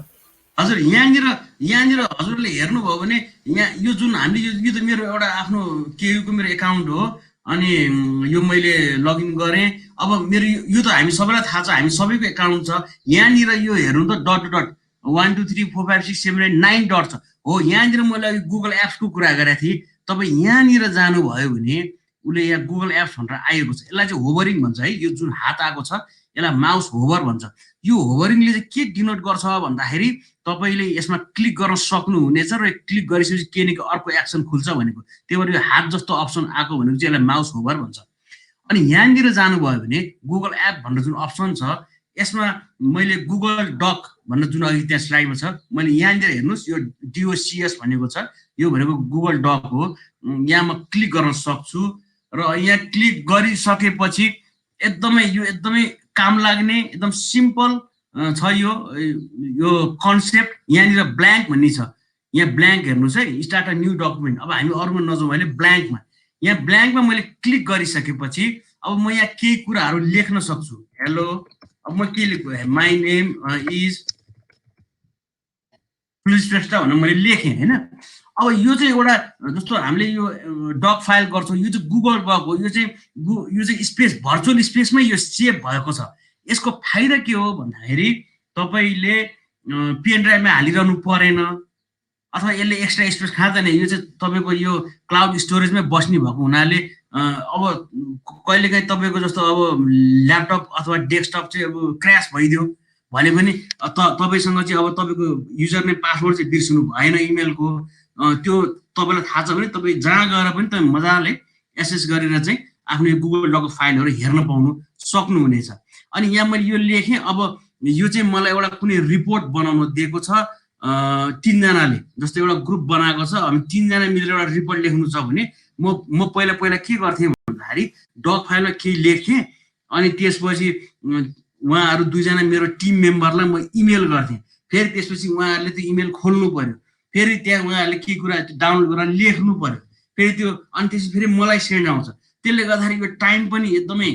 हजुर यहाँनिर हजुरले हेर्नुभयो भने यहाँ यो जुन हामीले यो त मेरो एउटा आफ्नो केयुको मेरो एकाउन्ट हो, अनि यो मैले लगइन गरेँ। अब मेरो यो त हामी सबैलाई थाहा छ, हामी सबैको एकाउन्ट छ। यहाँनिर यो हेर्नु त डट 1 2 3 4 5 6 7 8 9 डट छ हो। यहाँनिर मैले गुगल एप्सको कुरा गरेको थिएँ, तपाईँ यहाँनिर जानुभयो भने उसले यहाँ गुगल एप्स भनेर आएको छ, यसलाई चाहिँ होभरिङ भन्छ है। यो जुन हात आएको छ यसलाई माउस होभर भन्छ। यो होभरिङले चाहिँ के डिनोट गर्छ भन्दाखेरि तपाईँले यसमा क्लिक गर्न सक्नुहुनेछ र क्लिक गरिसकेपछि के न के अर्को एक्सन खुल्छ भनेको। त्यही भएर यो हात जस्तो अप्सन आएको भनेको चाहिँ यसलाई माउस होभर भन्छ। अनि यहाँनिर जानुभयो भने गुगल एप भनेर जुन अप्सन छ यसमा मैले गुगल डक भनेर जुन अघि त्यहाँ स्लाइडमा छ, मैले यहाँनिर हेर्नुहोस् यो DOCS भनेको छ, यो भनेको गुगल डक हो। यहाँ म क्लिक गर्न सक्छु र यहाँ क्लिक गरिसकेपछि एकदमै काम लाग्ने एकदम सिम्पल छ यो कन्सेप्ट। यहाँनिर ब्ल्याङ्क भन्ने छ, यहाँ ब्ल्याङ्क हेर्नुहोस् है, स्टार्ट अ न्यू डकुमेन्ट। अब हामी अरूमा नजाउँ भने ब्ल्याङ्कमा, यहाँ ब्ल्याङ्कमा मैले क्लिक गरिसकेपछि अब म यहाँ केही कुराहरू लेख्न सक्छु। हेलो, अब म के लेख्छु, my name is police Shrestha भनेर मैले लेखेँ होइन। अब यो चाहिँ एउटा जस्तो हामीले यो डक फाइल गर्छौँ, यो चाहिँ गुगल डक हो, यो चाहिँ स्पेस भर्चुअल स्पेसमै यो सेभ भएको छ। यसको फाइदा के हो भन्दाखेरि तपाईँले पेन ड्राइभमा हालिरहनु परेन अथवा यसले एक्स्ट्रा स्पेस खाँदैन। यो चाहिँ तपाईँको यो क्लाउड स्टोरेजमै बस्ने भएको हुनाले अब कहिलेकाहीँ तपाईँको जस्तो अब ल्यापटप अथवा डेस्कटप चाहिँ अब क्र्यास भइदियो भने पनि तपाईँसँग चाहिँ अब तपाईँको युजर नेम पासवर्ड चाहिँ बिर्सिनु भएन इमेलको, त्यो तपाईँलाई थाहा छ भने तपाईँ जहाँ गएर पनि तपाईँ मजाले एसेस गरेर चाहिँ आफ्नो गुगल डक फाइलहरू हेर्न पाउनु सक्नुहुनेछ। अनि यहाँ मैले यो लेखेँ। अब यो चाहिँ मलाई एउटा कुनै रिपोर्ट बनाउन दिएको छ 3 जनाले, जस्तो एउटा ग्रुप बनाएको छ, हामी 3 जना मिलेर एउटा रिपोर्ट लेख्नु छ भने म पहिला के गर्थेँ भन्दाखेरि डक फाइलमा केही लेख्थेँ अनि त्यसपछि उहाँहरू 2 जना मेरो टिम मेम्बरलाई म इमेल गर्थेँ। फेरि त्यसपछि उहाँहरूले त्यो इमेल खोल्नु पर्यो, फेरि त्यहाँ उहाँहरूले केही कुरा डाउनलोड गरेर लेख्नु पर्यो, फेरि त्यो अनि त्यसपछि फेरि मलाई सेन्ड आउँछ। त्यसले गर्दाखेरि यो टाइम पनि एकदमै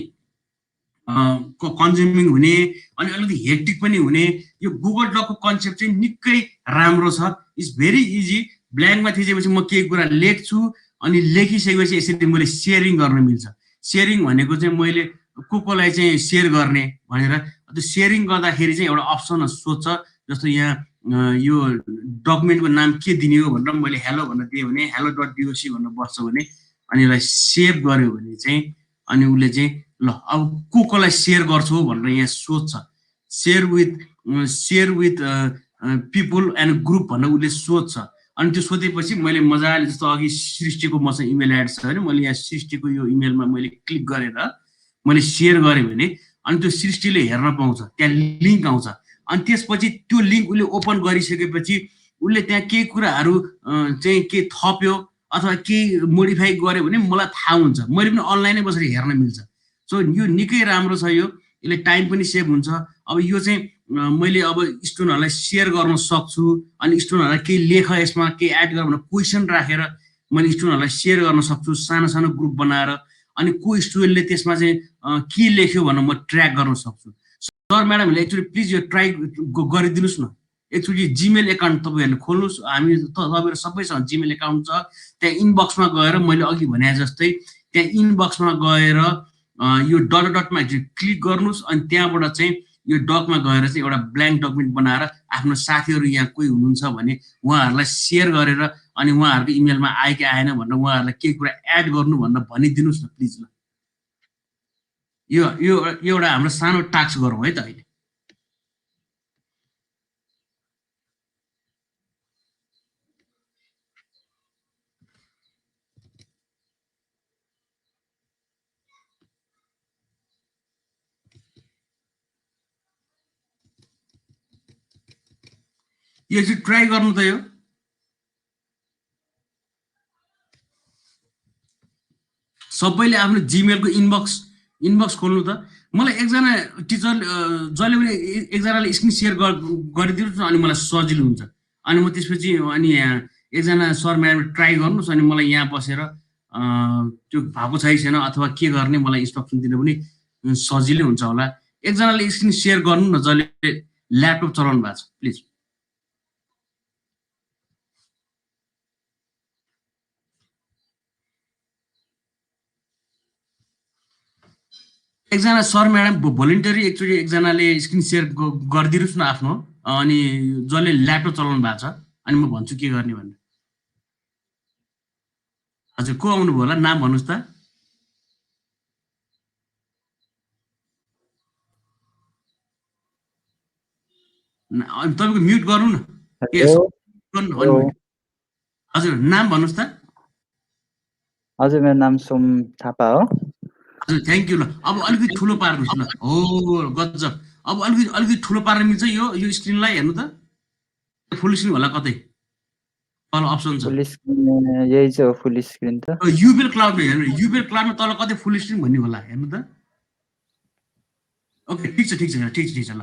कन्ज्युमिङ हुने अनि अलिकति हेक्टिक पनि हुने। यो गुगल डकको कन्सेप्ट चाहिँ निकै राम्रो छ, इट्स भेरी इजी। ब्ल्याङ्कमा थिचेपछि म केही कुरा लेख्छु अनि लेखिसकेपछि यसरी मैले सेयरिङ गर्न मिल्छ। सेयरिङ भनेको चाहिँ मैले कोलाई चाहिँ सेयर गर्ने भनेर, त्यो सेयरिङ गर्दाखेरि चाहिँ एउटा अप्सन सोध्छ, जस्तो यहाँ यो डकुमेन्टको नाम के दिने हो भनेर मैले हेलो भनेर दिएँ भने hello.doc भनेर बस्छ भने अनि यसलाई सेभ गर्यो भने चाहिँ अनि उसले चाहिँ ल अब कोलाई सेयर गर्छु भनेर यहाँ सोध्छ। Share with people and group भनेर उसले सोध्छ। अनि त्यो सोधेपछि मैले मजाले जस्तो अघि सृष्टिको मसँग इमेल एड छ भने मैले यहाँ सृष्टिको यो इमेलमा मैले क्लिक गरेर मैले सेयर गरेँ भने अनि त्यो सृष्टिले हेर्न पाउँछ, त्यहाँ लिङ्क आउँछ। अनि त्यसपछि त्यो लिङ्क उसले ओपन गरिसकेपछि उसले त्यहाँ केही कुराहरू चाहिँ के थप्यो अथवा केही मोडिफाई गर्यो भने मलाई थाहा हुन्छ, मैले पनि अनलाइनै बसेर हेर्न मिल्छ। सो यो निकै राम्रो छ, यसले टाइम पनि सेभ हुन्छ। अब यो चाहिँ मैले अब स्टुडेन्टहरूलाई सेयर गर्न सक्छु अनि स्टुडेन्टहरूलाई केही लेख यसमा केही एड गर भनेर क्वेसन राखेर मैले स्टुडेन्टहरूलाई सेयर गर्न सक्छु सानो सानो ग्रुप बनाएर। अनि को स्टुडेन्टले त्यसमा चाहिँ के लेख्यो भनेर म ट्र्याक गर्न सक्छु। सर म्याडमहरूले एक्चुअली प्लिज यो ट्राई गरिदिनुहोस् न। एकचोटि जिमेल एकाउन्ट तपाईँहरूले खोल्नुहोस्, हामी तपाईँहरू सबैसँग जिमेल एकाउन्ट छ। त्यहाँ इनबक्समा गएर मैले अघि भने जस्तै त्यहाँ इनबक्समा गएर यो डटमा क्लिक गर्नुहोस् अनि त्यहाँबाट चाहिँ यो डकमा गएर चाहिँ एउटा ब्ल्याङ्क डकुमेन्ट बनाएर आफ्नो साथीहरू यहाँ कोही हुनुहुन्छ भने उहाँहरूलाई सेयर गरेर अनि उहाँहरूको इमेलमा आयो कि आएन भनेर उहाँहरूलाई केही कुरा एड गर्नु भनेर भनिदिनुहोस् न प्लिज। ल यो एउटा हाम्रो सानो टास्क गरौँ है त अहिले। यो चाहिँ ट्राई गर्नु त। यो सबैले आफ्नो जिमेलको इनबक्स खोल्नु त। मलाई एकजना टिचर जसले पनि एकजनाले स्क्रिन सेयर गरिदिनुहोस् न अनि मलाई सजिलो हुन्छ। अनि म त्यसपछि अनि यहाँ एकजना सर म्याडम ट्राई गर्नुहोस् अनि मलाई यहाँ बसेर त्यो भएको छैन अथवा के गर्ने मलाई इन्स्ट्रक्सन दिनु पनि सजिलै हुन्छ होला। एकजनाले स्क्रिन सेयर गर्नु न जसले ल्यापटप चलाउनु भएको छ प्लिज। एकजना सर म्याडम भोलिन्टरी एकचोटि एकजनाले स्क्रिन सेयर गरिदिनुहोस् न आफ्नो, अनि जसले ल्यापटप चलाउनु भएको छ अनि म भन्छु के गर्ने भनेर। हजुर को आउनुभयो होला नाम भन्नुहोस् त तपाईँको म्युट गर्नु न ए हेलो गर्नु हेलो अनम्युट हजुर नाम भन्नुहोस् त हजुर मेरो नाम सोम थापा हो हजुर थ्याङ्क यू ल अब अलिकति ठुलो पार्नुहोस् ल हो गजब अब अलिकति ठुलो पार्न मिल्छ यो स्क्रिनलाई हेर्नु त फुल स्क्रिन होला कतै तल अप्सन छ फुल स्क्रिन यही चाहिँ हो फुल स्क्रिन त युबेल क्लाउडमा हेर्नु युबेल क्लाउडमा तल कतै फुल स्क्रिन भन्ने होला हेर्नु त ओके ठिक छ ल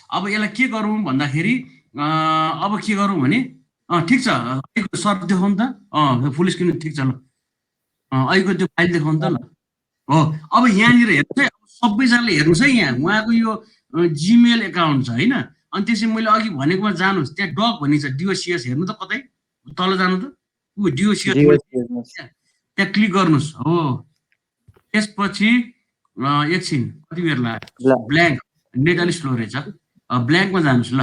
अब यसलाई के गरौँ भन्दाखेरि अब के गरौँ भने ठिक छ सर देखाउनु त फुल स्क्रिन ठिक छ ल अहिलेको त्यो फाइल देखाउनु त ल हो अब यहाँनिर हेर्नुहोस् है सबैजनाले हेर्नुहोस् है यहाँ उहाँको यो जिमेल एकाउन्ट छ होइन अनि त्यसै मैले अघि भनेकोमा जानुहोस् त्यहाँ डग भन्ने छ डिओसिएस हेर्नु त कतै तल जानु त ऊ डिओसिएस त्यहाँ क्लिक गर्नुहोस् हो त्यसपछि एकछिन कति बेर लाग्यो ब्ल्याङ्क नेट अलिक स्लो रहेछ ब्ल्याङ्कमा जानुहोस् ल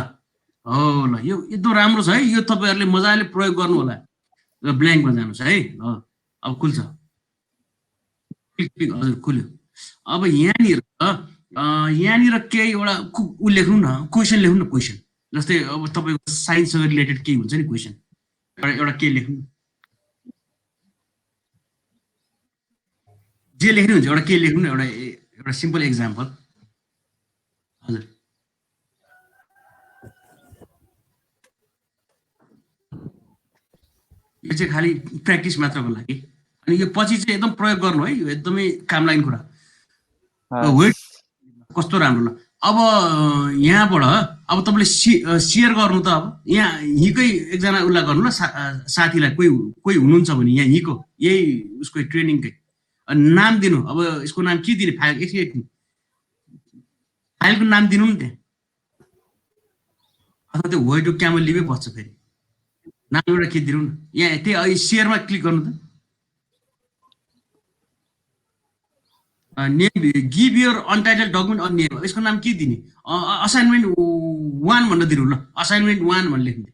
हो ल यो एकदम राम्रो छ है यो तपाईँहरूले मजाले प्रयोग गर्नु होला ब्ल्याङ्कमा जानुहोस् है अब खुल्छ हजुर खुल्यो अब यहाँनिर केही एउटा ऊ लेख्नु न क्वेसन लेख्नु न क्वेसन जस्तै अब तपाईँको साइन्ससँग रिलेटेड केही हुन्छ नि क्वेसन एउटा के लेख्नु जे लेख्नु हुन्छ एउटा के लेख्नु एउटा सिम्पल एक्जाम्पल हजुर यो चाहिँ खालि प्र्याक्टिस मात्रको लागि अनि यो पछि चाहिँ एकदम प्रयोग गर्नु है यो एकदमै काम लाग्ने कुरा वेट कस्तो राम्रो ल अब यहाँबाट अब तपाईँले सेयर गर्नु त अब यहाँ हिकै एकजना उसलाई गर्नु ल साथीलाई कोही हुनुहुन्छ भने यहाँ हिको यही उसको ट्रेनिङकै नाम दिनु अब यसको नाम के दिने फाइल एकछिन फाइलको नाम दिनु नि त्यहाँ अथवा त्यो वेट क्यामल लिभै बस्छ फेरि नाम एउटा के दिनु न यहाँ त्यही सेयरमा क्लिक गर्नु त name give your untitled document अन नेम यसको नाम के दिने असाइनमेन्ट 1 भनेर दिनु ल असाइनमेन्ट 1 भनेर लेख्नु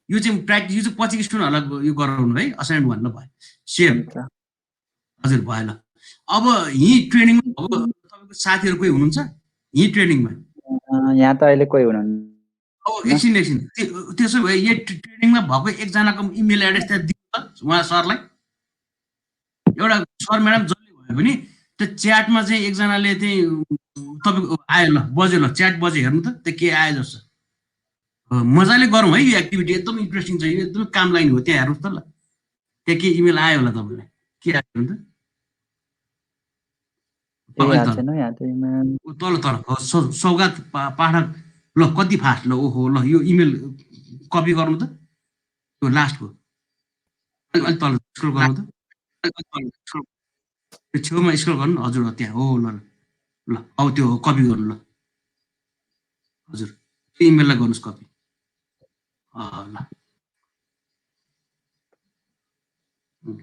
यो चाहिँ प्र्याक्टिस यो चाहिँ पछि स्टुडेन्टहरूलाई यो गराउनु है असाइनमेन्ट 1 ल भयो सेयर हजुर भयो ल अब यहीँ ट्रेनिङमा अब तपाईँको साथीहरू कोही हुनुहुन्छ यहीँ ट्रेनिङमा यहाँ त अहिले कोही हुनुहुन्न अब एकछिन त्यसो भए यही ट्रेनिङमा भएको एकजनाको इमेल एड्रेस त्यहाँ दिनु त उहाँ सरलाई एउटा सर म्याडम जसले भयो भने त्यो च्याटमा चाहिँ एकजनाले चाहिँ तपाईँको आयो ल बज्यो ल च्याट बज्यो हेर्नु त त्यो के आयो जस्तो मजाले गरौँ है यो एक्टिभिटी एकदम इन्ट्रेस्टिङ छ यो एकदम काम लाग्ने हो त्यहाँ हेर्नुहोस् त ल त्यहाँ के इमेल आयो होला तपाईँलाई के आयो हेर्नु त तल सौगात पाठक ल कति फास्ट ल ओहो ल यो इमेल कपी गर्नु त त्यो लास्टको अलिक तल स्क्रोल गर्नु त त्यो छेउमा स्क्रोल गर्नु हजुर त्यहाँ हो ल ल अब त्यो कपी गर्नु ल हजुर त्यो इमेललाई गर्नुहोस् कपी ल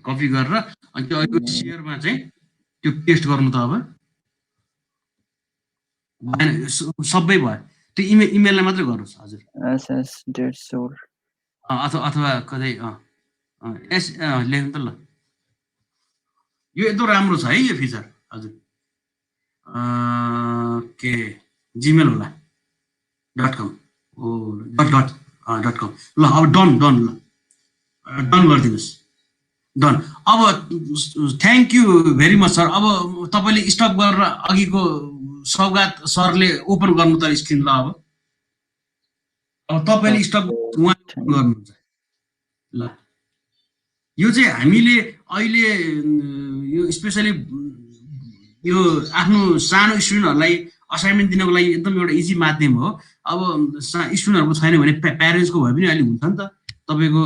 कपी गरेर अनि त्यो अहिले सेयरमा चाहिँ त्यो पेस्ट गर्नु त अब भएन सबै भयो त्यो इमेललाई मात्रै गर्नुहोस् हजुर अथवा कतै लेख्नु त ल यो एकदम राम्रो छ है यो फिचर हजुर के जिमेल होला .com ओ .com ल अब डन ल डन गरिदिनुहोस् डन अब thank you very much sir अब तपाईँले स्टप गरेर अघिको सौगात सरले ओपन गर्नु त स्क्रिन ल अब तपाईँले स्टप गर्नुहुन्छ ल यो चाहिँ हामीले अहिले यो स्पेसली यो आफ्नो सानो स्टुडेन्टहरूलाई असाइनमेन्ट दिनको लागि एकदम एउटा इजी माध्यम हो अब स्टुडेन्टहरूको छैन भने प्यारेन्ट्सको भए पनि अहिले हुन्छ नि त तपाईँको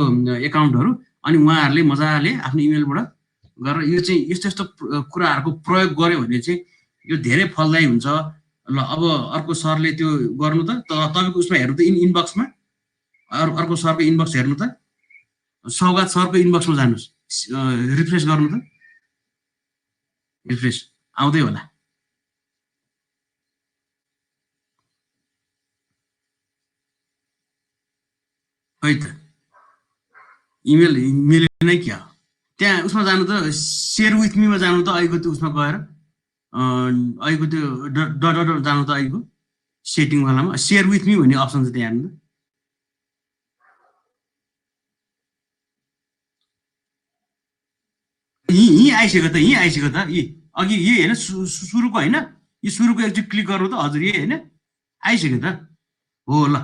एकाउन्टहरू अनि उहाँहरूले मजाले आफ्नो इमेलबाट गरेर यो चाहिँ यस्तो यस्तो कुराहरूको प्रयोग गर्यो भने चाहिँ यो धेरै फलदायी हुन्छ ल अब अर्को सरले त्यो गर्नु त तपाईँको उसमा हेर्नु त इनबक्समा अर्को सरको इनबक्स हेर्नु त सौगात सरको इनबक्समा जानुहोस् रिफ्रेस गर्नु त रिफ्रेस आउँदै होला खै त इमेल मिलेन क्या त्यहाँ उसमा जानु त सेयर विथ मीमा जानु त अहिलेको त्यो उसमा गएर अहिलेको त्यो जानु त अहिलेको सेटिङवालामा सेयर विथ मी भन्ने अप्सन छ त्यहाँ हेर्नु यहीँ आइसक्यो त यी अघि यही होइन सुरुको होइन यो सुरुको एकचोटि क्लिक गर्नु त हजुर यही होइन आइसक्यो त हो ल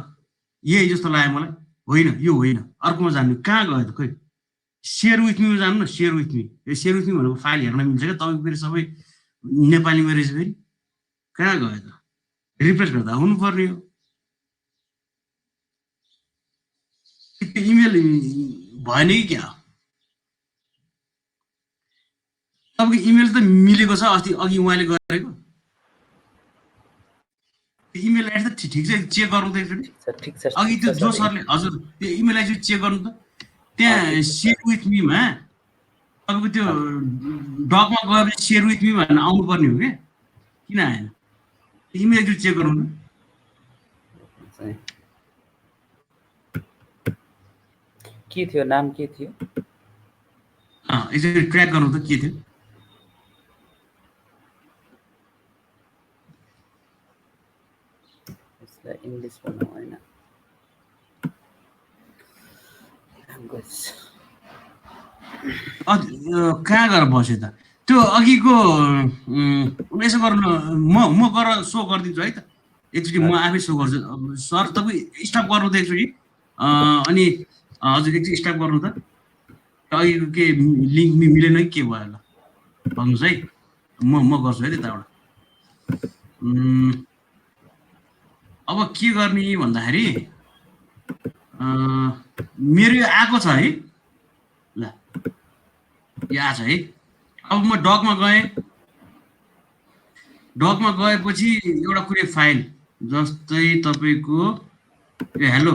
यही जस्तो लाग्यो मलाई होइन यो होइन अर्कोमा जानु कहाँ गयो त खोइ सेयर विथ मीमा जानु न share with me share with me भनेको फाइल हेर्न मिल्छ क्या तपाईँको फेरि सबै नेपालीमा रहेछ फेरि कहाँ गयो त रिफ्रेस गर्दा हुनुपर्ने हो इमेल भएन कि क्या तपाईँको इमेल त मिलेको छ अस्ति अघि उहाँले गरेको इमेल आइडी त ठिक छ चेक गर्नु त एकचोटि अघि त्यो जो सरले हजुर त्यो इमेल आइडी चेक गर्नु त त्यहाँ सेयर विथ मीमा तपाईँको त्यो डकमा गएपछि सेयर विथ मी भनेर आउनुपर्ने हो क्या किन आएन इमेल आइडी चेक गरौँ न के थियो नाम के थियो एकचोटि ट्र्याक गर्नु त के थियो इङ्ग्लिस भन्नु होइन कहाँ गएर बस्यो त त्यो अघिको यसो गर्नु म गएर सो गरिदिन्छु है त एकचोटि म आफै सो गर्छु सर तपाईँ स्टप गर्नु त एकचोटि अनि हजुर एकचोटि स्टप गर्नु त अघिको के लिङ्क मिलेन कि के भयो ल भन्नुहोस् है म गर्छु है त्यताबाट अब के गर्ने भन्दाखेरि मेरो यो आएको छ है ल यो आएको छ है अब म डकमा गएपछि एउटा कुनै फाइल जस्तै तपाईँको यो हेलो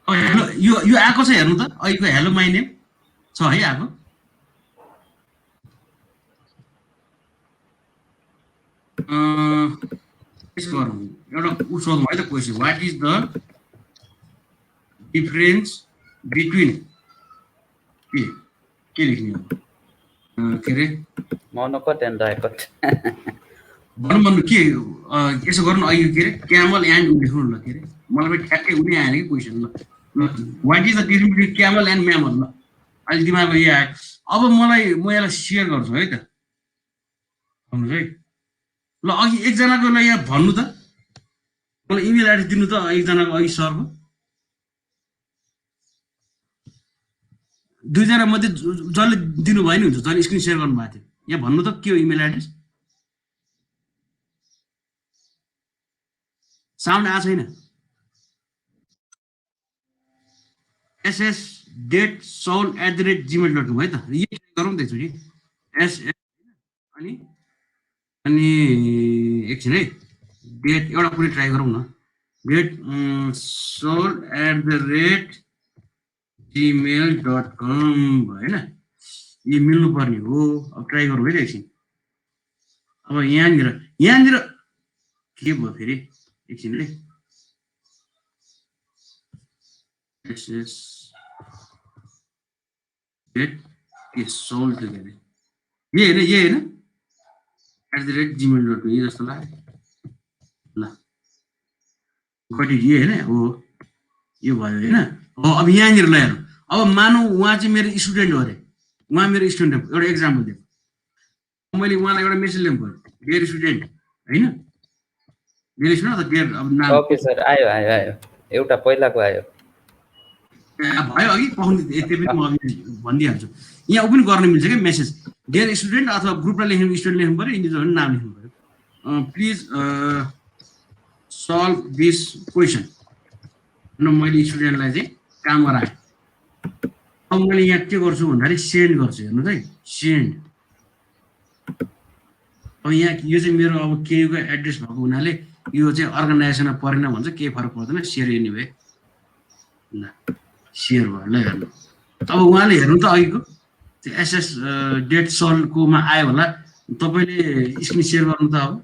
हेलो यो आएको छ हेर्नु त अहिलेको हेलो माई नेम छ है आएको यसो गरौँ एउटा उ सोधौँ है त question what is the difference between के लेख्ने हो के अरे मोनोकट एन्ड डाइकट भन्नु के यसो गर्नु अहिले के अरे क्यामल एन्ड लेख्नु ल के अरे मलाई पनि ठ्याक्कै उनी आएन कि क्वेसन ल what is the difference between camel and mammal ल अहिले दिमागमा यो आयो अब म यसलाई सेयर गर्छु है त भन्नुहोस् है ल अघि एकजनाको ल यहाँ भन्नु त मलाई इमेल आइडी दिनु त एकजनाको अघि सरको दुईजना मध्ये जसले दिनुभयो नि हुन्छ जसले स्क्रिन सेयर गर्नुभएको थियो यहाँ भन्नु त के हो इमेल एड्रेस साउन्ड आएको छैन ss.datesoul@gmail.com है त यही गरौँ त एकचोटि एसएस अनि एकछिन है डेट एउटा कुनै ट्राई गरौँ न डेट soul@gmail.com भयो होइन यो मिल्नुपर्ने हो अब ट्राई गरौँ है त एकछिन अब यहाँनिर के भयो फेरि एकछिन है एसएस डेट के सोल थियो के अरे यही होइन @gmail.com यो जस्तो लाग्यो ल कति यो होइन हो यो भयो होइन हो अब यहाँनिर ल हेरौँ अब मानौँ उहाँ चाहिँ मेरो स्टुडेन्ट हो अरे उहाँ मेरो स्टुडेन्ट हो एउटा एक्जाम्पल दिएको मैले उहाँलाई एउटा मेसेज ल्याउनु पऱ्यो डियर स्टुडेन्ट होइन डियर स्टुडेन्ट अथवा डियर अब नाम ओके सर आयो एउटा पहिलाको आयो भयो अघि पाउने त्यो पनि म अघि भनिदिइहाल्छु यहाँ पनि गर्न मिल्छ क्या मेसेज डियर स्टुडेन्ट अथवा ग्रुपलाई लेख्नु स्टुडेन्ट लेख्नु पऱ्यो इन्डिभिजुअल नाम लेख्नु पऱ्यो प्लिज सल्भ दिस क्वेसन न मैले स्टुडेन्टलाई चाहिँ काम गराएँ अब मैले यहाँ के गर्छु भन्दाखेरि सेन्ड गर्छु हेर्नुहोस् है सेन्ड अब यहाँ यो चाहिँ मेरो अब केयुको एड्रेस भएको हुनाले यो चाहिँ अर्गनाइजेसनमा परेन भन्छ केही फरक पर्दैन सेयर एनिवे ल सेयर भयो ल हेर्नु अब उहाँले हेर्नु त अघिको त्यो एसएस डेट सलकोमा आयो होला तपाईँले स्क्रिन सेयर गर्नु त अब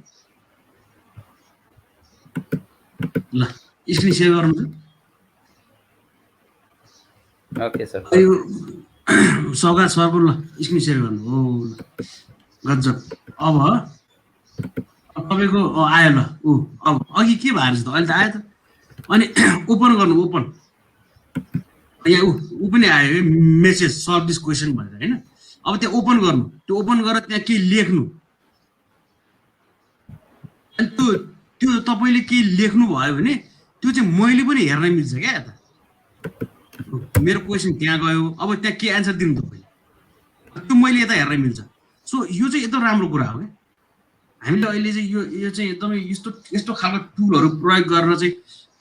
ल स्क्रिन सेयर गर्नु त ओके सर। यो सौगात सरको ल स्क्रिन सेयर गर्नु हो गजब। अब तपाईँको आयो ल अब अघि के भएर त अहिले त आयो त। अनि ओपन गर्नु ओपन यहाँ ऊ पनि आयो मेसेज सल्भ दिस क्वेसन भनेर होइन। अब त्यहाँ ओपन गर्नु त्यो ओपन गरेर त्यहाँ केही लेख्नु अनि त्यो तपाईँले केही लेख्नु भयो भने त्यो चाहिँ मैले पनि हेर्न मिल्छ क्या यता मेरो क्वेसन त्यहाँ गयो अब त्यहाँ के एन्सर दिनु तपाईँले त्यो मैले यता हेर्न मिल्छ। सो यो चाहिँ एकदम राम्रो कुरा हो क्या हामीले अहिले चाहिँ यो चाहिँ एकदमै यस्तो खालको टुलहरू प्रयोग गरेर चाहिँ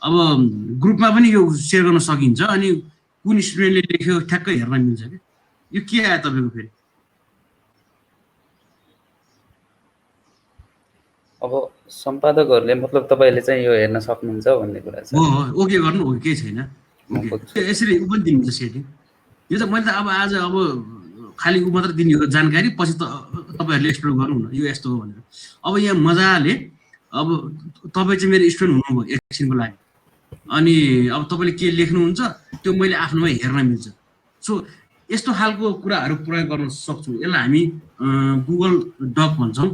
अब ग्रुपमा पनि यो सेयर गर्न सकिन्छ अनि कुन स्टुडेन्टले लेख्यो ठ्याक्कै हेर्न मिल्छ क्या। यो के आयो तपाईँको फेरि अब सम्पादकहरूले मतलब तपाईँले चाहिँ यो हेर्न सक्नुहुन्छ भन्ने कुरा छ। हो ओके गर्नु हो केही छैन यसरी ऊ पनि दिनुहुन्छ सेटिङ। यो त मैले त अब आज अब खालि ऊ मात्र दिने हो जानकारी पछि त तपाईँहरूले एक्सप्लोर गर्नु न यो यस्तो हो भनेर। अब यहाँ मजाले अब तपाईँ चाहिँ मेरो स्टुडेन्ट हुनुभयो एकछिनको लागि अनि अब तपाईँले के लेख्नुहुन्छ त्यो मैले आफ्नोमा हेर्न मिल्छ। सो यस्तो खालको कुराहरू प्रयोग गर्न सक्छौँ। यसलाई हामी गुगल डक भन्छौँ।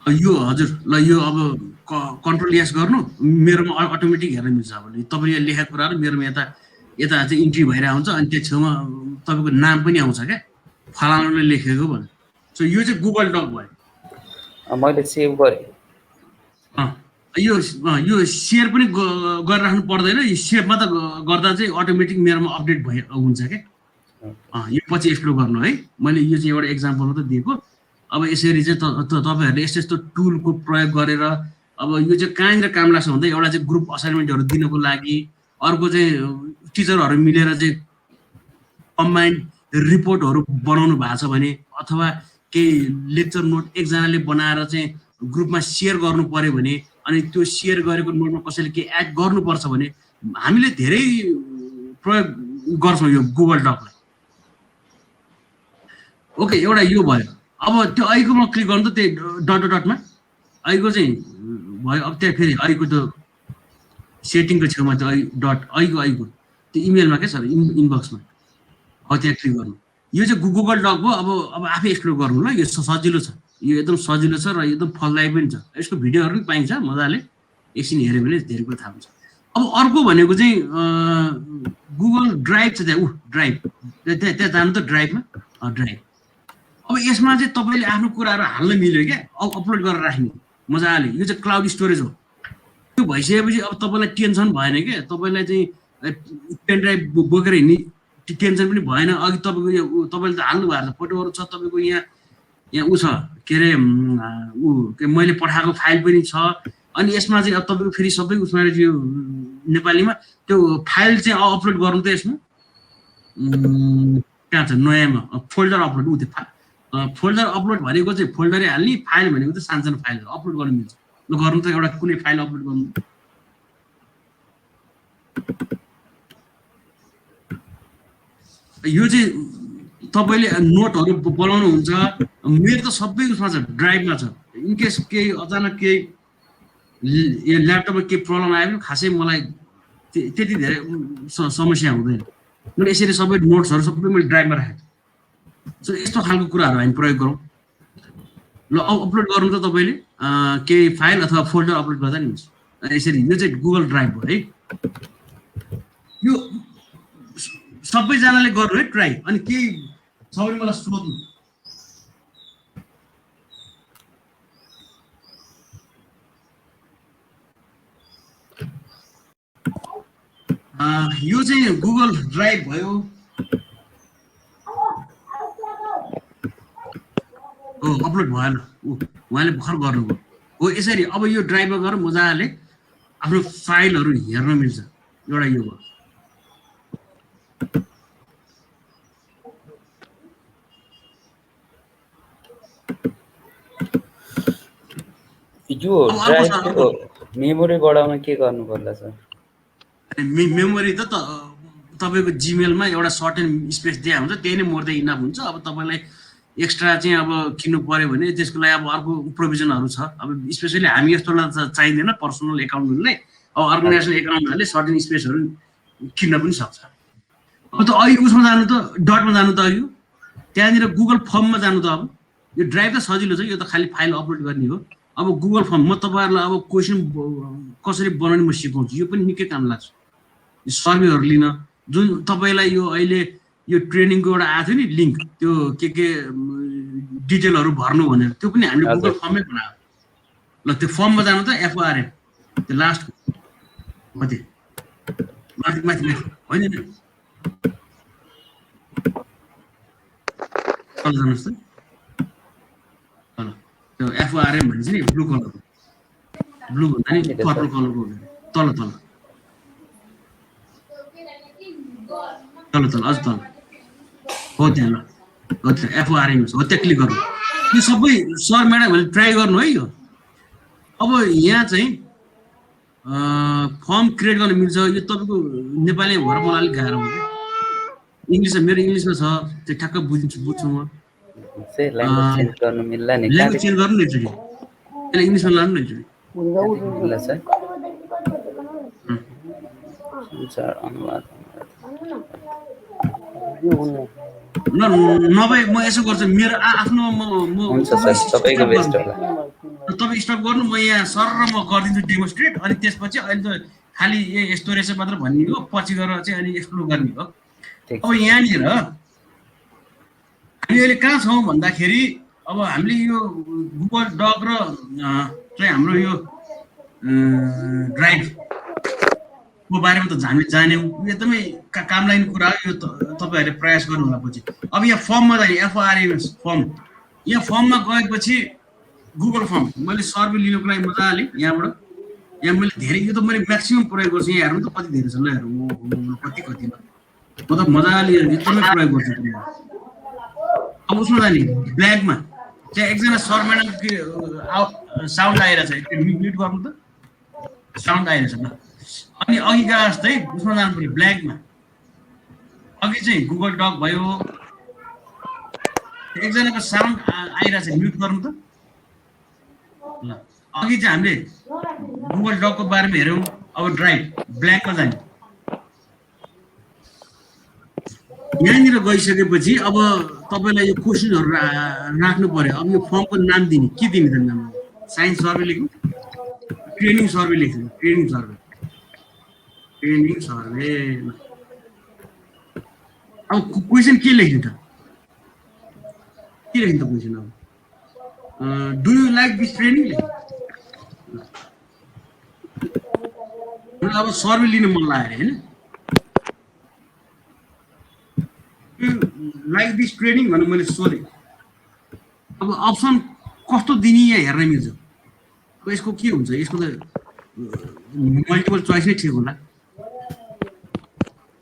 यो हजुर ल यो अब कन्ट्रोल एस गर्नु मेरोमा अटोमेटिक हेर्न मिल्छ। अब तपाईँले लेखेको कुराहरू मेरोमा यता चाहिँ इन्ट्री भइरहेको हुन्छ अनि त्यो छेउमा तपाईँको नाम पनि आउँछ क्या फलानाले लेखेको भनेर। सो यो चाहिँ गुगल डक भयो। मैले सेभ गरेँ। यो सेयर पनि गरिराख्नु पर्दैन यो सेभमा त गर्दा चाहिँ अटोमेटिक मेरोमा अपडेट हुन्छ क्या। यो पछि एक्सप्लोर गर्नु है मैले यो चाहिँ एउटा एक्जाम्पल मात्रै दिएको। अब यसरी चाहिँ तपाईँहरूले यस्तो टुलको प्रयोग गरेर अब यो चाहिँ कहाँनिर काम लाग्छ भन्दा एउटा चाहिँ ग्रुप असाइनमेन्टहरू दिनको लागि अर्को चाहिँ टिचरहरू मिलेर चाहिँ कम्बाइन्ड रिपोर्टहरू बनाउनु भएको छ भने अथवा केही लेक्चर नोट एकजनाले बनाएर चाहिँ ग्रुपमा सेयर गर्नु पर्यो भने अनि त्यो सेयर गरेको नोटमा कसैले केही एड गर्नुपर्छ भने हामीले धेरै प्रयोग गर्छौँ यो गुगल डकलाई। ओके एउटा यो भयो। अब त्यो अहिलेकोमा क्लिक गर्नु त त्यो डटमा अहिलेको चाहिँ भयो। अब त्यहाँ फेरि अहिलेको त्यो सेटिङको छेउमा त्यो अहिलेको त्यो इमेलमा क्या सर इनबक्समा अब त्यहाँ क्लिक गर्नु। यो चाहिँ गुगल डक हो। अब आफै एक्सप्लोर गर्नु ल यो सजिलो छ यो एकदम सजिलो छ र एकदम फलदायी पनि छ। यसको भिडियोहरू पनि पाइन्छ मजाले एकछिन हेऱ्यो भने धेरै कुरा थाहा हुन्छ। अब अर्को भनेको चाहिँ गुगल ड्राइभ छ त्यहाँ ड्राइभ त्यहाँ जानु त ड्राइभमा ड्राइभ। अब यसमा चाहिँ तपाईँले आफ्नो कुराहरू हाल्न मिल्यो क्या अपलोड गरेर राख्ने मजाले। यो चाहिँ क्लाउड स्टोरेज हो। त्यो भइसकेपछि अब तपाईँलाई टेन्सन भएन क्या तपाईँलाई चाहिँ पेन ड्राइभ बोकेर हिँड्ने टेन्सन पनि भएन। अघि तपाईँको यो तपाईँले त हाल्नु भएको छ फोटोहरू छ तपाईँको यहाँ ऊ छ के अरे मैले पठाएको फाइल पनि छ अनि यसमा चाहिँ अब तपाईँको फेरि सबै उसमा यो नेपालीमा त्यो फाइल चाहिँ अपलोड गर्नु त यसमा कहाँ छ नयाँमा फोल्डर अपलोड ऊ त्यो फोल्डर अपलोड भनेको चाहिँ फोल्डरै हाल्ने फाइल भनेको चाहिँ सानसानो फाइलहरू अपलोड गर्नु मिल्छ। ल गर्नु त एउटा कुनै फाइल अपलोड गर्नु यो चाहिँ तपाईँले नोटहरू बनाउनुहुन्छ। मेरो त सबै उसमा छ ड्राइभमा छ। इनकेस केही अचानक केही यो ल्यापटपमा केही प्रब्लम आयो भने खासै मलाई त्यति धेरै समस्या हुँदैन। मैले यसरी सबै नोट्सहरू सबै मैले ड्राइभमा राखेको छु। सो यस्तो खालको कुराहरू हामी प्रयोग गरौँ। ल अपलोड गर्नु त तपाईँले केही फाइल अथवा फोल्डर अपलोड गर्दा नि हुन्छ यसरी। यो चाहिँ गुगल ड्राइभ हो है। यो सबैजनाले गर्नु है ट्राई। अनि केही छ भने मलाई सोध्नु। यो चाहिँ गुगल ड्राइभ भयो। अपलोड भएन उहाँले भर्खर गर्नुभयो हो यसरी। अब यो ड्राइभमा गएर मजाले आफ्नो फाइलहरू हेर्न मिल्छ। एउटा यो भयो। यो ड्राइभको मेमोरी बढाउन के गर्नु पर्ला सर? मेमोरी त तपाईँको जिमेलमा एउटा सर्टेन स्पेस दिया हुन्छ त्यही नै मोर द इनफ हुन्छ। अब तपाईँलाई एक्स्ट्रा चाहिँ अब किन्नु पर्यो भने त्यसको लागि अब अर्को प्रोभिजनहरू छ। अब स्पेसली हामी यस्तोलाई चाहिँदैन पर्सनल एकाउन्टहरूलाई। अब अर्गनाइजेसन एकाउन्टहरूले सर्टेन स्पेसहरू किन्न पनि सक्छ। अब त अहिले उसमा जानु त डटमा जानु त अहिले त्यहाँनिर गुगल फर्ममा जानु त अब यो ड्राइभ त सजिलो छ, यो त खालि फाइल अपलोड गर्ने हो। अब गुगल फर्म म तपाईँहरूलाई अब क्वेसन कसरी बनाउने म सिकाउँछु, यो पनि निकै काम लाग्छ। यो सर्वेहरू लिन जुन तपाईँलाई यो अहिले यो ट्रेनिङको एउटा आएको थियो नि लिङ्क, त्यो के डिटेलहरू भर्नु भनेर, त्यो पनि हामीले गुगल फर्ममै बनायो। ल त्यो फर्ममा जानु त FORM त्यो लास्ट कति माथि माथि माथि होइन नि तल जानुहोस् त, त्यो FORM भन्छ नि ब्लू कलरको, ब्लू भन्दा नि पर्पल कलरको तल तल तल तल अझ तल हो त्यहाँ। ल हो त्यहाँ FORM हो, त्यहाँ क्लिक गर्नु। यो सबै सर म्याडमहरूले ट्राई गर्नु है। यो अब यहाँ चाहिँ फर्म क्रिएट गर्न मिल्छ। यो तपाईँको नेपाली भएर मलाई अलिक गाह्रो हुन्छ, इङ्ग्लिसमा मेरो इङ्ग्लिसमा छ, त्यो ठ्याक्क बुझ्छु म। ल्याङ्ग्वेज चेन्ज गर्नु मिल्ला नि, ल्याङ्ग्वेज चेन्ज गर्नु न एकचोटि, त्यसलाई इङ्ग्लिसमा लानु न एकचोटि। मिल्ला सर अनुवाद ल नभए म यसो गर्छु, मेरो आफ्नो हुन्छ सर, तपाईँको बेस्ट होला। तपाईँ स्टप गर्नु, म यहाँ सर र म गरिदिन्छु डेमोन्स्ट्रेट। अनि त्यसपछि अहिले त खालि यस्तो रहेछ मात्र भन्ने हो, पछि गएर चाहिँ अनि एक्सप्लोर गर्ने हो। अब यहाँनिर हामी अहिले कहाँ छौँ भन्दाखेरि अब हामीले यो गुगल डक र चाहिँ हाम्रो यो ड्राइभको बारेमा त हामी जान्यौँ, एकदमै काम लाग्ने कुरा हो। यो तपाईँहरूले प्रयास गर्नु होला पछि। अब यहाँ फर्ममा जाने FORM फर्म, यहाँ फर्ममा गएपछि गुगल फर्म मैले सर्वे लिनुको लागि मजाले यहाँबाट, यहाँ मैले धेरै, यो त मैले म्याक्सिमम् प्रयोग गर्छु। यहाँ हेर्नु त कति धेरै छ, ल हेर्नु कति कतिमा म त मजाले एकदमै प्रयोग गर्छु। अब उसमा जाने ब्ल्याङ्कमा त्यहाँ एकजना सर म्याडम साउन्ड आइरहेछ, म्युट गर्नु त, साउन्ड आइरहेछ ल। अनि अघिका जस्तै उसमा जानु पऱ्यो ब्ल्याङ्कमा। अघि चाहिँ गुगल डक भयो, एकजनाको साउन्ड आइरहेछ, म्युट गर्नु त ल। अघि चाहिँ हामीले गुगल डकको बारेमा हेऱ्यौँ। अब ड्राइभ ब्ल्याङ्कमा जाने, यहाँनिर गइसकेपछि अब तपाईँलाई यो क्वेसनहरू राख्नु पर्यो। अब यो फर्मको नाम दिने, के दिने त नाम? साइन्स सर्वे लेख्नु, ट्रेनिङ सर्वे लेख्नु, ट्रेनिङ सर्वे। अब क्वेसन के लेख्ने त, के लेख्ने त क्वेसन? अब do you like this training लेख्नु। अब सर्वे लिनु मन लाग्यो होइन, लाइक दिस ट्रेनिङ भनेर मैले सोधेँ। अब अप्सन कस्तो दिने यहाँ हेर्न मिल्छ। अब यसको के हुन्छ, यसको त मल्टिपल चोइस नै ठिक होला।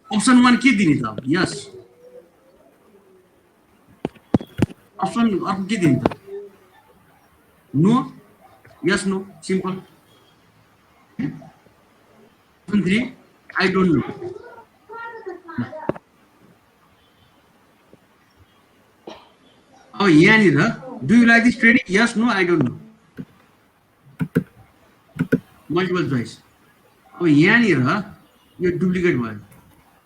अप्सन 1 के दिने त? अब यस। अप्सन अर्को के दिने त? No, yes no, simple. Option 3 I don't know. अब यहाँनिर do you like this training, yes no, I don't know, multiple choice. अब यहाँनिर यो डुप्लिकेट भयो।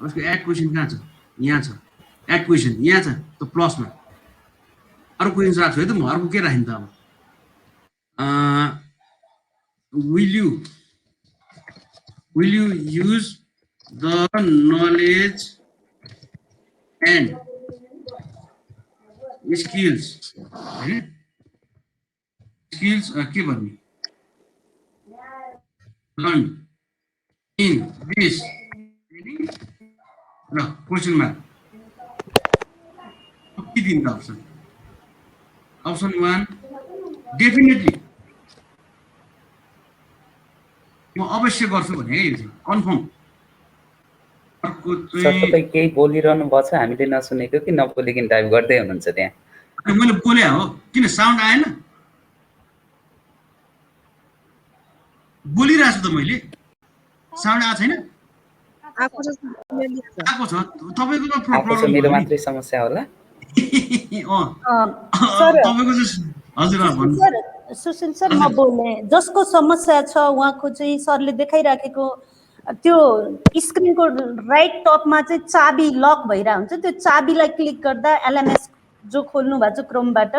उसको एड क्वेसन कहाँ छ? यहाँ छ एड क्वेसन, यहाँ छ त प्लसमा। अरू क्वेसन राख्छु है त म, अर्को के राख्ने त? अब will you use the knowledge and skills, skills के भन्ने, लर्न इन दिस ल क्वेसन मार्क। के दिन्छ अप्सन? अप्सन 1 डेफिनेटली म अवश्य गर्छु भने यो चाहिँ कन्फर्म। अर्को चाहिँ तपाईँ केही बोलिरहनु भएको छ, हामीले नसुनेको कि नबोलिकन टाइप गर्दै हुनुहुन्छ त्यहाँ? मैले बोले हो, किन साउन्ड आएन? बोलिरहेको छु त मैले, साउन्ड आएको छैन? आएको छ। तपाईँको त प्रब्लम, मेरो मात्रै समस्या होला। तपाईँको हजुर भन्नु। सुशील सर, म बोल्ने। जसको समस्या छ उहाँको चाहिँ सरले देखाइराखेको त्यो स्क्रिनको राइट टपमा चाहिँ चाबी लक भइरहेको हुन्छ, त्यो चाबीलाई क्लिक गर्दा एलएमएस जो खोल्नु भएको छ क्रोमबाट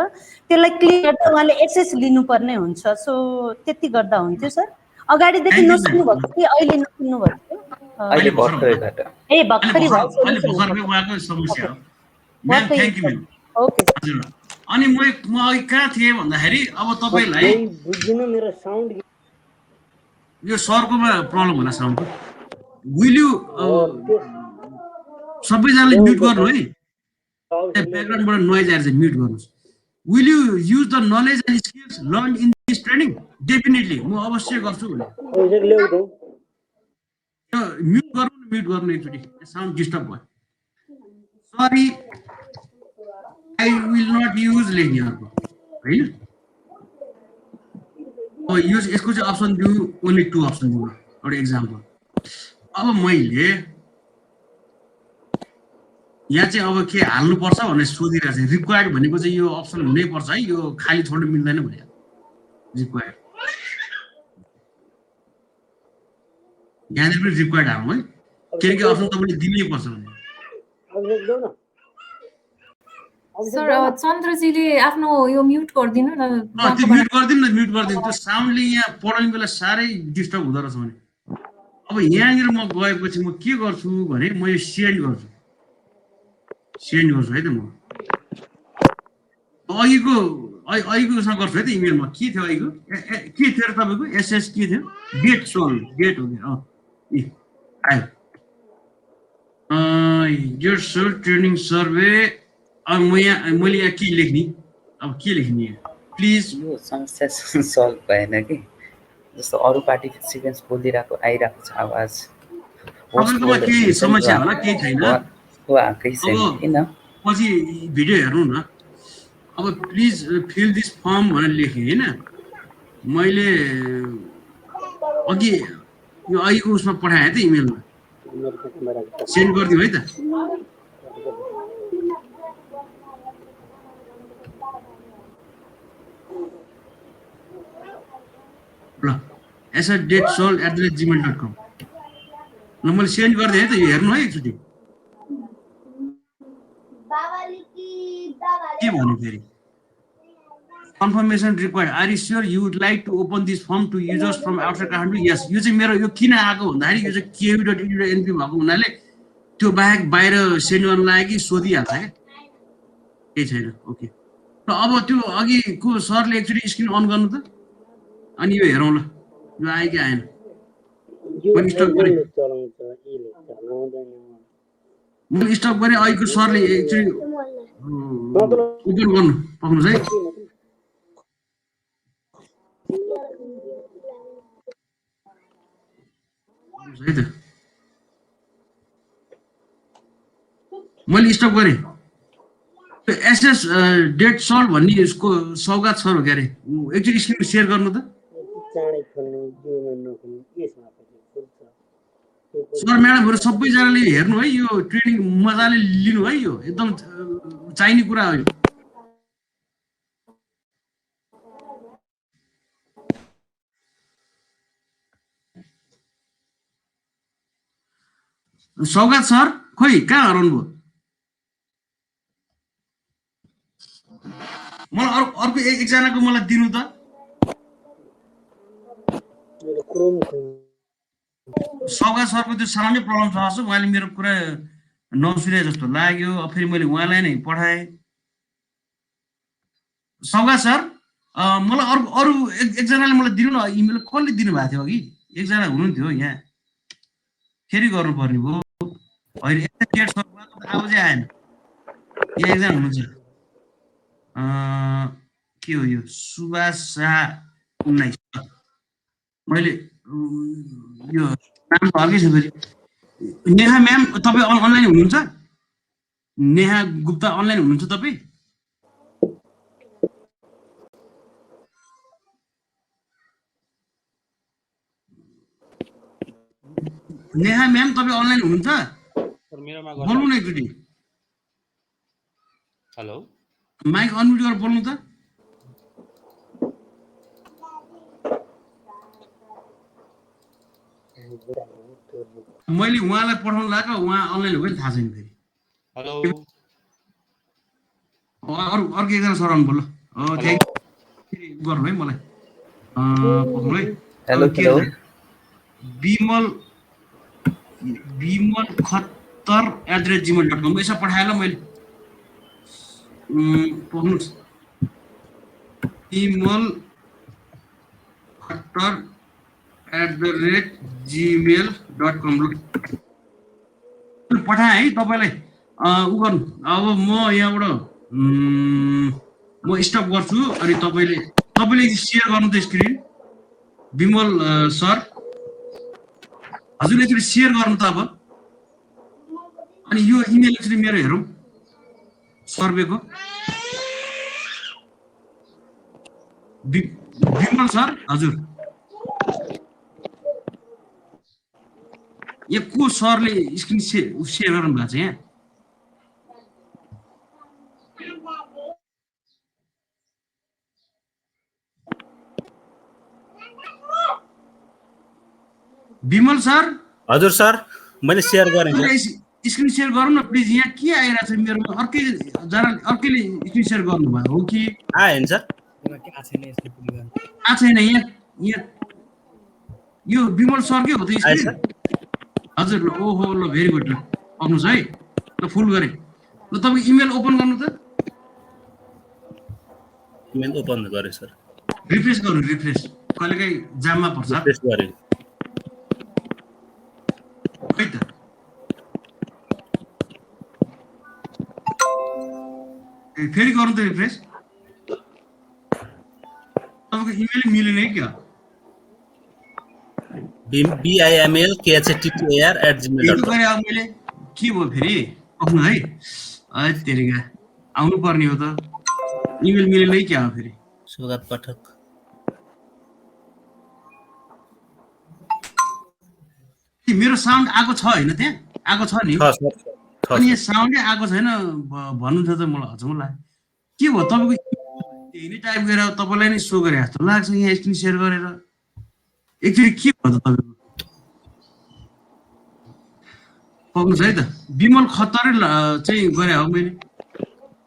त्यसलाई क्लिक गर्दा उहाँले एक्सेस लिनुपर्ने हुन्छ। सो त्यति गर्दा हुन्थ्यो सर। अगाडिदेखि नसुन्नु भएको कि अहिले नसुन्नु भएको? अहिले भर्खरैबाट। ए भर्खरै अहिले भर्खरै उहाँको समस्या हो। Ma'am thank you ma'am. Okay हजुर। अनि म अघि कहाँ थिएँ भन्दाखेरि अब तपाईँलाई बुझ्दिनँ मेरो साउन्ड यो सरकोमा प्रब्लम होला साउन्डको। विल यु सबैजनाले म्युट गर्नु है, ब्याकग्राउन्डबाट नोइज आएर चाहिँ म्युट गर्नुहोस्। Will you use the knowledge and skills learn in this training? Definitely म अवश्य गर्छु भने म्युट गर्नु एकचोटि, साउन्ड डिस्टर्ब भयो। Sorry I will not use लेख्ने अर्को होइन। युज यसको चाहिँ अप्सन दिउँ, ओन्ली 2 अप्सन दिउँ। एउटा इक्जाम्पल, अब मैले यहाँ चाहिँ अब के हाल्नुपर्छ भनेर सोधिरहेको छ। रिक्वायर्ड भनेको चाहिँ यो अप्सन हुनै पर्छ है, यो खाली छोड्नु मिल्दैन भने रिक्वायर्ड। यहाँनिर पनि रिक्वायर्ड हाल्नु है, के अप्सन तपाईँले दिनै पर्छ भने। सर चन्द्रजीले आफ्नो यो म्युट गरिदिनु न। त्यो म्युट गरिदिनु न, म्युट गरिदिनु। त्यो साउन्डले यहाँ पढाउने बेला साह्रै डिस्टर्ब हुँदो रहेछ भने। अब यहाँनिर म गएपछि म के गर्छु भने म यो सेन्ड गर्छु है त। म अघिको उसँग गर्छु है त इमेलमा। के थियो अघिको? के थियो र तपाईँको एसएस के थियो? गेट सोल्भ, गेट हो क्या? आयो गेट सोल्भ ट्रेनिङ सर्वे। अब मैले यहाँ के लेख्ने? अब के लेख्ने? प्लिज यो समस्या सल्भ भएन कि, जस्तो अरू पार्टिसिपेन्ट्स बोलिरहेको आइरहेको छ आवाज। तपाईँकोमा केही समस्या होला, केही छैन? किन पछि भिडियो हेर्नु न। अब प्लिज फिल दिस फर्म भनेर लेखेँ होइन मैले। अघि यो अघिको उसमा पठाएँ त इमेलमा, सेन्ड गरिदिउँ है त। ल ss.sol@gmail.com ल मैले सेन्ड गरिदिएँ है त। यो हेर्नु है एकचोटि के भन्नु फेरि। Confirmation required, are you sure you would like to open this form to users from outside Kathmandu? Yes. यो चाहिँ मेरो यो किन आएको भन्दाखेरि यो चाहिँ KU.edu.np भएको हुनाले त्यो बाहेक बाहिर सेन्ड गर्न लाग्यो कि सोधिहाल्छ क्या, केही छैन। ओके। र अब त्यो अघिको सरले एकचोटि स्क्रिन अन गर्नु त, अनि यो हेरौँ ल यो आयो कि आएन। मैले स्टप गरेँ अघिको सरले एकचोटि ओपन गर्नु पाउनुहोस् है। है त मैले स्टप गरेँ। एसएस डेट सल्भ भन्ने यसको सौगात सर हो क्या अरे। एकचोटि स्क्रिन सेयर गर्नु त। सर म्याडमहरू सबैजनाले हेर्नु है, यो ट्रेनिङ मजाले लिनु है, यो एकदम चाहिने कुरा हो। सौगात सर खोइ कहाँ हराउनु भयो? मलाई अर्को एकजनाको मलाई दिनु त। सौगात सरको त्यो सामान्य प्रब्लम छ जस्तो, उहाँले मेरो कुरा नसुने जस्तो लाग्यो। फेरि मैले उहाँलाई नै पठाएँ। सौगात सर मलाई अरू एकजनाले मलाई दिनु न इमेल। कसले दिनुभएको थियो अघि? एकजना हुनुहुन्थ्यो यहाँ, फेरि गर्नुपर्ने भयो होइन। डेट सर अब चाहिँ आएन। यहाँ एकजना हुनुहुन्छ, के हो यो? सुभाष शाह 19। मैले यो नाम त अर्कै छ फेरि। नेहा म्याम तपाईँ अनलाइन हुनुहुन्छ? नेहा गुप्ता अनलाइन हुनुहुन्छ तपाईँ? नेहा म्याम तपाईँ अनलाइन हुनुहुन्छ? बोल्नु न एकचोटि। हेलो, माइक अनम्युट गरेर बोल्नु त। मैले उहाँलाई पठाउनु लाग्यो उहाँ अनलाइन हो कि थाहा छैन फेरि हेलो अर्को एकजना सर आउनु पर्यो थ्याङ्क गर्नु है मलाई पठाउनु है हेलो के हेलो विमल खत्तर@gmail.com यसो पठाएँ ल मैले पढ्नुहोस् विमल खत्तर@gmail.com पठाएँ है तपाईँलाई उ गर्नु अब म यहाँबाट म स्टप गर्छु अनि तपाईँले सेयर गर्नु त स्क्रिन विमल सर हजुर एकचोटि सेयर गर्नु त अब अनि यो इमेल एकचोटि मेरो हेरौँ सर्वेको विमल सर हजुर यहाँ को सरले स्क्रिन सेयर गर्नु भएको छ यहाँ विमल सर हजुर सर मैले सेयर गरेँ स्क्रिन सेयर गरौँ न प्लिज यहाँ के आइरहेको छ मेरोमा अर्कैले स्क्रिन सेयर गर्नुभयो हो कि आएन सर छैन यहाँ यो विमल सरकै हो त स्क्रिन हजुर ल ओहो ल भेरी गुड ल आउनुहोस् है ल फुल गरेँ ल तपाईँको इमेल ओपन गर्नु त इमेल ओपन गरेँ सर रिफ्रेस गर्नु रिफ्रेस कहिलेकाहीँ जाममा पर्छ रिफ्रेस गरेँ खै त फेरि गर्नु त रिफ्रेस तपाईँको इमेल मिलेन है क्या BIMLKHATTAR@gmail.com मैले के भयो फेरि आउनु है तेरिका आउनु पर्ने हो त इमेल मिलेन है क्या हो फेरि स्वागत पाठक मेरो साउन्ड आएको छ होइन त्यहाँ आएको छ नि अनि यहाँ साउन्डै आएको छैन भन्नु थियो त मलाई अचम्म लाग्यो के भयो तपाईँको त्यही नै टाइप गरेर तपाईँलाई नै सो गरे जस्तो लाग्छ यहाँ स्क्रिन सेयर गरेर एकचोटि के भयो त तपाईँको पक्नुहोस् है त विमल खत्तरै चाहिँ गरे हो मैले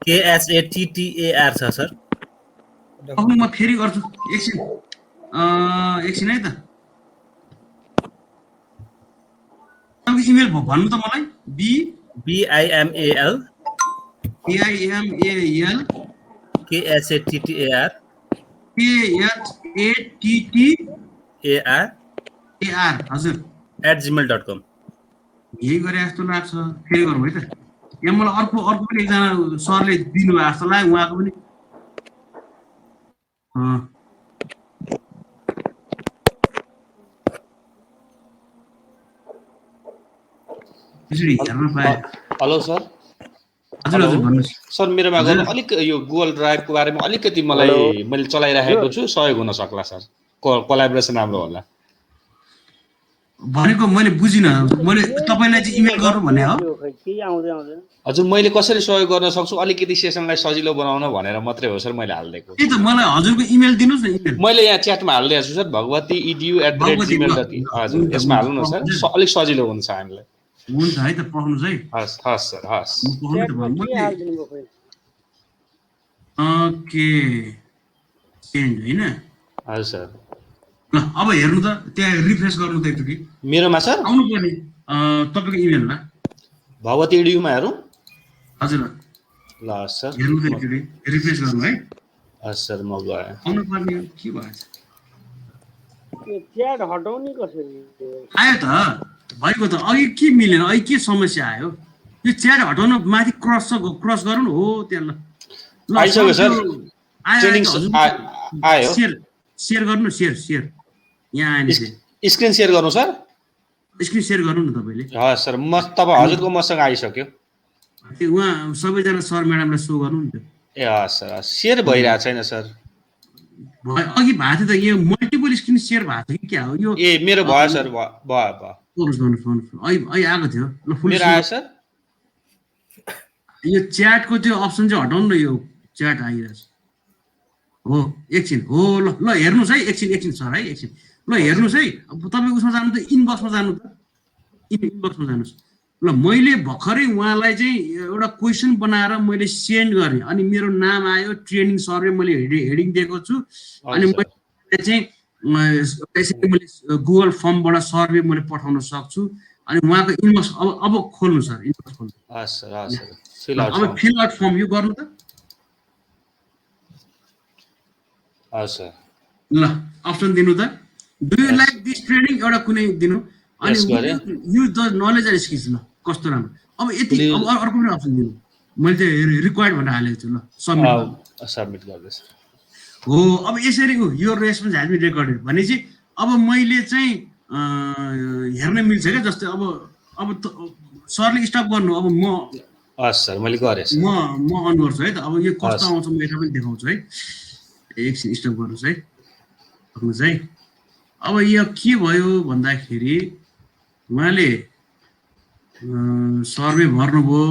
KHATTAR छ सर पक्नु म फेरि गर्छु एकछिन है त तपाईँको इमेल भन्नु त मलाई BIMAL KHATTAR हजुर @gmail.com यही गरे जस्तो लाग्छ फेरि गरौँ है त यहाँ मलाई अर्को पनि एकजना सरले दिनुभएको जस्तो लाग्यो उहाँको पनि हेलो सर हजुर हजुर भन्नुहोस् सर मेरोमा गर्नु अलिक यो गुगल ड्राइभको बारेमा अलिकति मैले चलाइराखेको छु सहयोग हुन सक्ला सर कोलाबोरेसन राम्रो होला भनेको मैले बुझिनँ मैले तपाईँलाई चाहिँ इमेल गर्नु भन्ने हो हजुर मैले कसरी सहयोग गर्न सक्छु अलिकति सेसनलाई सजिलो बनाउन भनेर मात्रै हो सर मैले हालिदिएको त्यही त मलाई हजुरको इमेल दिनुहोस् न इमेल मैले यहाँ च्याटमा हालिदिएको छु सर भगवती.edu@gmail.in हजुर यसमा हाल्नु न सर अलिक सजिलो हुन्छ हामीलाई हुन्छ है त पढ्नुहोस् है हस् सर हस् ओके सेन्ड हैन हजुर सर ल अब हेर्नु त त्यहाँ रिफ्रेस गर्नु त एकचोटि मेरोमा सर आउनु पर्ने तपाईँको इमेलमा भगवती.edu मा हेरौँ हजुर ल सर हेर्नु त एकचोटि रिफ्रेस गर्नु है हस् सर म गएँ आउनु पर्ने के भएछ च्याट हटाउने कसरी आयो त भएको त अघि के मिलेन अघि के समस्या आयो यो च्याट हटाउन माथि क्रस गरौँ हो त्यहाँ ल आइसक्यो सर आयो सेयर गर्नु सेयर यहाँ आएन स्क्रिन सेयर गर्नु सर स्क्रिन सेयर गर्नु न तपाईँले हस् सर म तपाईँ हजुरको मसँग आइसक्यो उहाँ सबैजना सर म्याडमलाई सो गर्नु नि त ए हस् सर सेयर भइरहेको छैन सर अघि भएको थियो त यो मल्टिपल स्क्रिन सेयर भएको थियो कि क्या हो यो ए मेरो भयो सर भयो अहिले आएको थियो ल फुल मेरो आयो सर यो च्याटको त्यो अप्सन चाहिँ हटाउनु न यो च्याट आइरहेछ हो एकछिन हो ल हेर्नुहोस् है एकछिन सर है एकछिन ल हेर्नुहोस् है, अब तपाईँ उसमा जानु त इनबक्समा जानु त, इनबक्समा जानुहोस्। ल मैले भर्खरै उहाँलाई चाहिँ एउटा क्वेसन बनाएर मैले सेन्ड गरेँ, अनि मेरो नाम आयो, ट्रेनिङ सर्वे मैले हेडिङ दिएको छु, अनि मैले चाहिँ यसरी मैले गुगल फर्मबाट सर्वे मैले पठाउन सक्छु। अनि उहाँको इनबक्स अब खोल्नु सर, इनबक्स खोल्नु। अब फिल आउट फर्म यो गर्नु त। ल अप्सन दिनु त, do you like this training एउटा कुनै दिनु, अनि use the knowledge and skills. ल कस्तो राम्रो। अब यति, अब अर्को पनि अप्सन दिनु, मैले चाहिँ रिक्वायर्ड भनेर हालेको छु। ल सबमिट गर्दैछ हो। अब यसरी यो रेस्पोन्स हेज बिन रेकर्डेड भनेपछि अब मैले चाहिँ हेर्न मिल्छ क्या। जस्तै अब सरले स्टप गर्नु, अब म सर मैले गरेँ, म अन गर्छु है त। अब यो कस्तो आउँछ म यता पनि देखाउँछु है, एकछिन स्टप गर्नुहोस् है, सक्नुहोस् है। अब यो के भयो भन्दाखेरि उहाँले सर्वे भर्नुभयो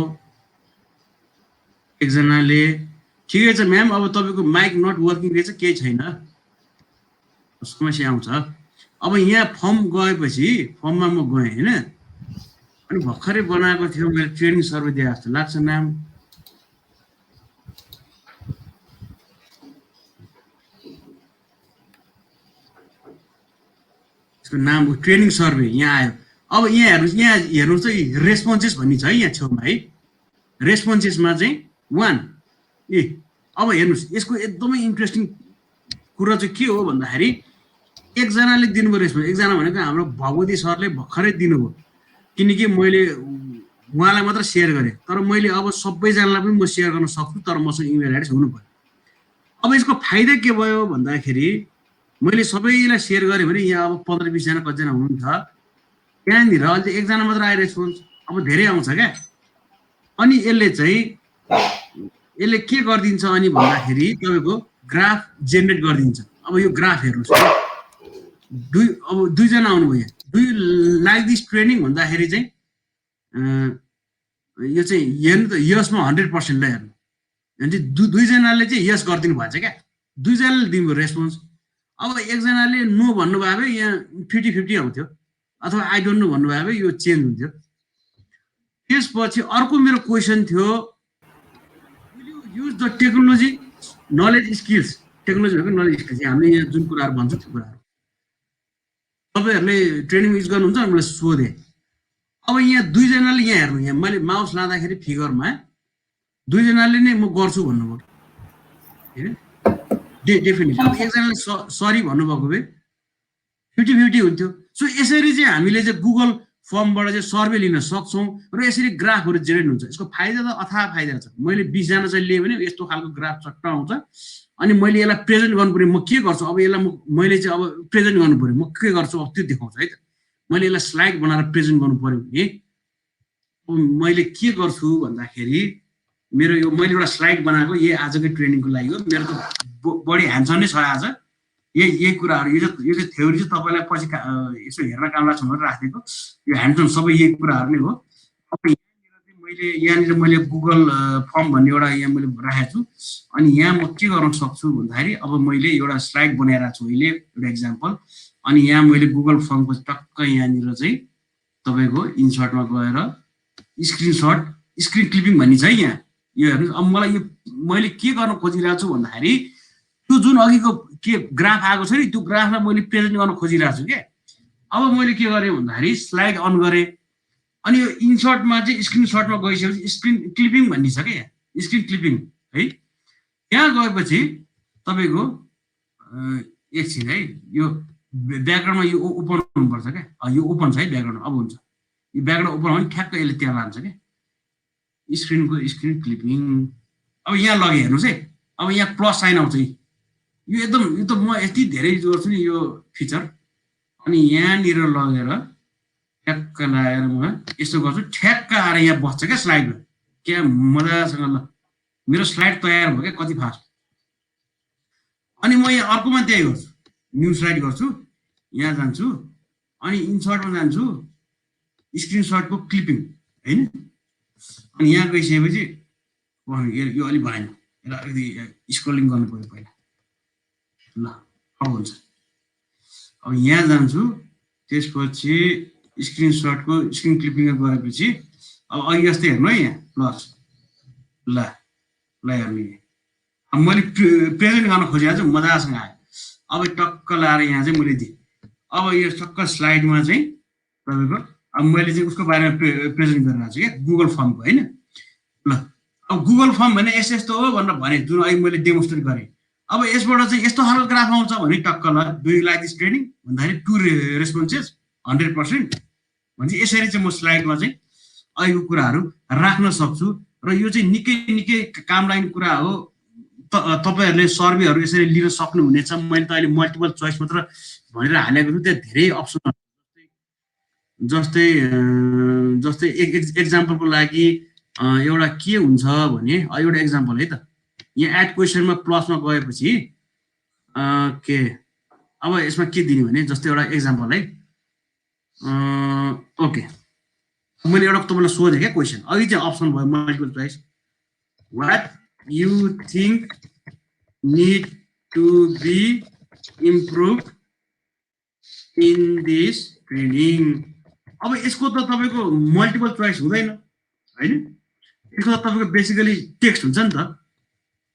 एकजनाले, ठिकै छ म्याम, अब तपाईँको माइक नट वर्किङ रहेछ, केही छैन, समस्या आउँछ। अब यहाँ फर्म गएपछि फर्ममा म गएँ होइन, अनि भर्खरै बनाएको थियो मेरो ट्रेनिङ सर्वे दिए जस्तो लाग्छ नाम। यसको नाम ट्रेनिङ सर्वे यहाँ आयो। अब यहाँ हेर्नुहोस्, यहाँ हेर्नुहोस् त रेस्पोन्सेस भन्ने छ है यहाँ छेउमा है, रेस्पोन्सेसमा चाहिँ 1 अब हेर्नुहोस् यसको एकदमै इन्ट्रेस्टिङ कुरा चाहिँ के हो भन्दाखेरि एकजनाले दिनुभयो रेस्पोन्स, एकजना भनेको हाम्रो भगवती सरले भर्खरै दिनुभयो, किनकि मैले उहाँलाई मात्र सेयर गरेँ, तर मैले अब सबैजनालाई पनि म सेयर गर्न सक्छु, तर मसँग इमेल एड्रेस हुनु पर्यो। अब यसको फाइदा के भयो भन्दाखेरि मैले सबैलाई सेयर गरेँ भने यहाँ अब 15-20 जना कतिजना हुनुहुन्छ, त्यहाँनिर अहिले एकजना मात्र आयो रेस्पोन्स, अब धेरै आउँछ क्या। अनि यसले के गरिदिन्छ अनि भन्दाखेरि तपाईँको ग्राफ जेनेरेट गरिदिन्छ। अब यो ग्राफ हेर्नुहोस्, अब 2 जना आउनुभयो, do you like this training भन्दाखेरि चाहिँ यो चाहिँ हेर्नु त यसमा 100% ल हेर्नु, भने चाहिँ 2 जनाले चाहिँ यस गरिदिनु भएछ क्या, 2 जनाले दिनुभयो रेस्पोन्स। अब एकजनाले नो भन्नुभयो भए यहाँ 50-50 आउँथ्यो, अथवा आई डोन्ट नो भन्नुभयो भए यो चेन्ज हुन्थ्यो। त्यसपछि अर्को मेरो क्वेसन थियो, will you use the technology knowledge skills. Technology भनेको नलेज स्किल्स, हामीले यहाँ जुन कुराहरू भन्छौँ त्यो कुराहरू तपाईँहरूले ट्रेनिङ युज गर्नुहुन्छ मैले सोधेँ। अब यहाँ 2 जनाले यहाँ हेर्नु, यहाँ मैले माउस लाँदाखेरि फिगरमा 2 जनाले नै म गर्छु भन्नुभयो होइन, डेफिनेटली। अब एकजनाले सरी भन्नुभएको भए 50-50 हुन्थ्यो। सो यसरी चाहिँ हामीले चाहिँ गुगल फर्मबाट चाहिँ सर्वे लिन सक्छौँ र यसरी ग्राफहरू जेनेरेट हुन्छ। यसको फाइदा त अथाह फाइदा छ। मैले 20 जना चाहिँ लिएँ भने यस्तो खालको ग्राफ चट्ट आउँछ, अनि मैले यसलाई प्रेजेन्ट गर्नु पर्यो, म के गर्छु अब यसलाई मैले चाहिँ अब प्रेजेन्ट गर्नु पर्यो, म के गर्छु अब त्यो देखाउँछ है त। मैले यसलाई स्लाइड बनाएर प्रेजेन्ट गर्नु पर्यो भने मैले के गर्छु भन्दाखेरि मेरो यो मैले एउटा स्लाइड बनाएको, यही आजकै ट्रेनिङको लागि हो, मेरो त बढी ह्यान्डसम नै छ आज। यही कुराहरू यो चाहिँ थ्योरी चाहिँ तपाईँलाई पछि यसो हेर्न काम लाग्छ भनेर राखिदिएको, यो ह्यान्डसम सबै यही कुराहरू नै हो। अब यहाँनिर मैले गुगल फर्म भन्ने एउटा यहाँ मैले राखेको छु, अनि यहाँ म के गर्न सक्छु भन्दाखेरि अब मैले एउटा स्लाइड बनाइरहेको छु अहिले एउटा एक्जाम्पल, अनि यहाँ मैले गुगल फर्मको टक्क यहाँनिर चाहिँ तपाईँको इन्सर्टमा गएर स्क्रिन क्लिपिङ भन्ने छ है यहाँ, यो हेर्नुहोस्। अब मलाई यो मैले के गर्न खोजिरहेको छु भन्दाखेरि त्यो जुन अघिको के ग्राफ आएको छ नि त्यो ग्राफलाई मैले प्रेजेन्ट गर्न खोजिरहेको छु क्या। अब मैले के गरेँ भन्दाखेरि स्लाइड अन गरेँ, अनि यो इन्सर्टमा चाहिँ स्क्रिनसटमा गइसकेपछि स्क्रिन क्लिपिङ भन्ने छ क्या, स्क्रिन क्लिपिङ है। त्यहाँ गएपछि तपाईँको एकछिन है, यो ब्याकग्राउन्डमा यो ओपन हुनुपर्छ क्या, यो ओपन छ है ब्याकग्राउन्ड, अब हुन्छ यो ब्याकग्राउन्ड ओपन हो भने ठ्याक्क यसले त्यहाँ लान्छ क्या स्क्रिन क्लिपिङ। अब यहाँ लगेँ हेर्नुहोस् है, अब यहाँ प्लस साइन आउँछ, यो एकदम यो त म यति धेरै युज गर्छु नि यो फिचर। अनि यहाँनिर लगेर ठ्याक्क लगाएर म यस्तो गर्छु, ठ्याक्क आएर यहाँ बस्छ क्या स्लाइडमा, क्या मजासँग। ल मेरो स्लाइड तयार भयो क्या, कति फास्ट। अनि म यहाँ अर्कोमा त्यही गर्छु, न्यू स्लाइड गर्छु, यहाँ जान्छु, अनि इन्सर्टमा जान्छु, स्क्रिनसटको क्लिपिङ होइन। अनि यहाँ गइसकेपछि यो अलिक भएन, यसलाई अलिकति स्क्रोलिङ गर्नु पऱ्यो पहिला। ल अब हुन्छ, अब यहाँ जान्छु त्यसपछि स्क्रिनसटको स्क्रिन क्लिपिङमा गएपछि अब अघि जस्तै हेर्नु है यहाँ प्लस ल हेर्नु अब मैले प्रेजेन्ट गर्न खोजेको चाहिँ मजासँग आयो अब टक्क लाएर यहाँ चाहिँ मैले दिएँ अब यो टक्क स्लाइडमा चाहिँ तपाईँको अब मैले चाहिँ उसको बारेमा प्रेजेन्ट गरिरहेको छु क्या गुगल फर्मको होइन ल अब गुगल फर्म भने यस्तो हो भनेर भने जुन अहिले मैले डेमोन्स्ट्रेट गरेँ अब यसबाट चाहिँ यस्तो खालको ग्राफ आउँछ भने टक्क ल do you like this training भन्दाखेरि 2 रेस्पोन्सेस 100% भने यसरी चाहिँ म स्लाइडमा चाहिँ अहिलेको कुराहरू राख्न सक्छु र यो चाहिँ निकै काम लाग्ने कुरा हो तपाईहरुले सर्वेहरू यसरी लिन सक्नुहुनेछ मैले त अहिले मल्टिपल चोइस मात्र भनेर हालेको छु त्यहाँ धेरै अप्सनहरु जस्तै एक्जाम्पलको लागि एउटा के हुन्छ भने एउटा एक्जाम्पल है त यहाँ एड क्वेशनमा प्लसमा गएपछि के अब यसमा के दिने भने जस्तै एउटा एक्जाम्पल है ओके मैले एउटा तपाईलाई सोधेँ क्या क्वेशन अघि चाहिँ अप्सन भयो multiple choice what you think need to be improved in this training अब यसको त तपाईको मल्टिपल चोइस हुँदैन हैन यसको त तपाईको बेसिकली टेक्स्ट हुन्छ नि त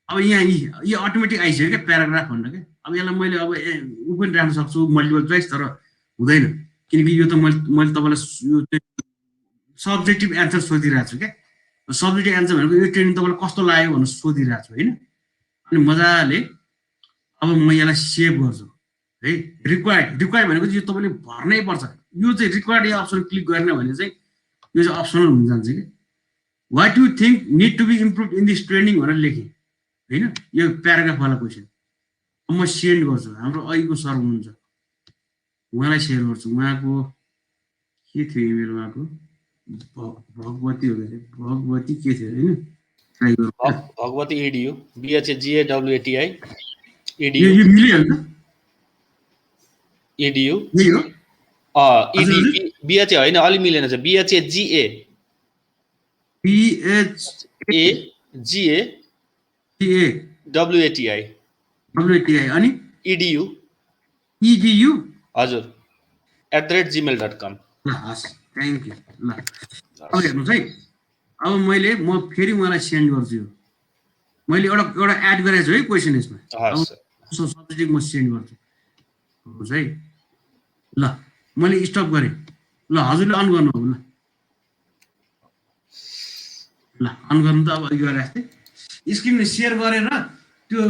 अब यहाँ यो अटोमेटिक आइसक्यो के प्याराग्राफ भन्नु के अब यसलाई मैले अब उ पनि राख्न सक्छु मल्टिपल चोइस तर हुँदैन किनकि यो त मैले तपाईलाई यो सब्जेक्टिभ एन्सर सोधिरहेको छु के सब्जेक्टिभ एन्सर भनेको यो ट्रेनिङ तपाईलाई कस्तो लाग्यो भनेर सोधिरहेको छु हैन अनि मजाले अब म यसलाई सेभ गर्छु है रिक्वायर्ड भनेको चाहिँ यो तपाईले भर्नै पर्छ यो चाहिँ रिक्वायर्ड यो अप्सन क्लिक गर्न भने चाहिँ यो चाहिँ अप्सनल हुन जान्छ के what you think need to be improved in this training भनेर लेखे हैन यो प्याराग्राफ वाला क्वेशन अब म सेन्ड गर्छु हाम्रो अहिलेको सर हुनुहुन्छ उहाँलाई सेयर गर्छु उहाँको के थियो इमेल उहाँको भगवती हो गरे भगवती के थियो हैन ट्राई गरौँ भगवती एडीयू BHGAWATI एडीयू यो मिलिहाल्छ एडीयू यही हो BHA हैन अलि मिलेन छ BHGA WATI अनि EDU हजुर @gmail.com ल हस् थ्यांक यू ल अब हेर्नुस् है अब म फेरि उहाँलाई सेन्ड गर्छु यो मैले एउटा एड गरेको छु है क्वेशन यसमा अब सब्जेक्ट म सेन्ड गर्छु हुन्छ है ल मैले स्टप गरेँ ल हजुरले अन गर्नु हो ल अन गर्नु त अब यो राख्थे स्क्रिन शेयर गरेर त्यो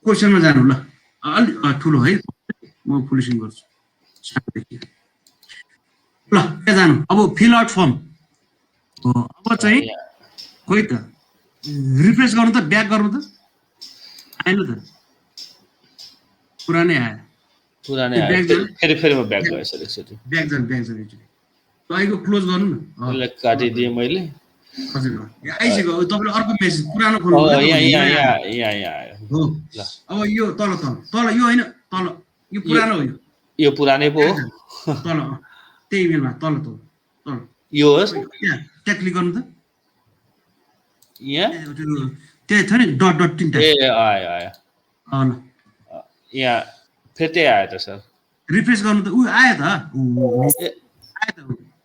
क्वेशनमा जानु ल अलि ठुलो है म फुल स्क्रिन गर्छु सानोदेखि ल के जानु अब फिल आउट फर्म अब चाहिँ खोइ त रिफ्रेश गर्नु त ब्याक गर्नु त आएन त पुरानै आयो फेरि म ब्याक गएँ सर एकचोटि ब्याक जानु एकचोटि तपाईँको क्लोज गर्नु न यसलाई काटिदिएँ मैले हजुर आइसक्यो तपाईँले अर्को मेसेज पुरानो खोल्नु यहाँ आयो हो अब यो तल यो होइन तल यो पुरानो हो यो पुरानै पो हो तल त्यही इमेलमा तल यो होस् त्यहाँ क्लिक गर्नु त यहाँ त्यही छ नि डट तीनटा ए आयो ल यहाँ फेरि त्यही आयो त सर रिफ्रेश गर्नु त उ आयो त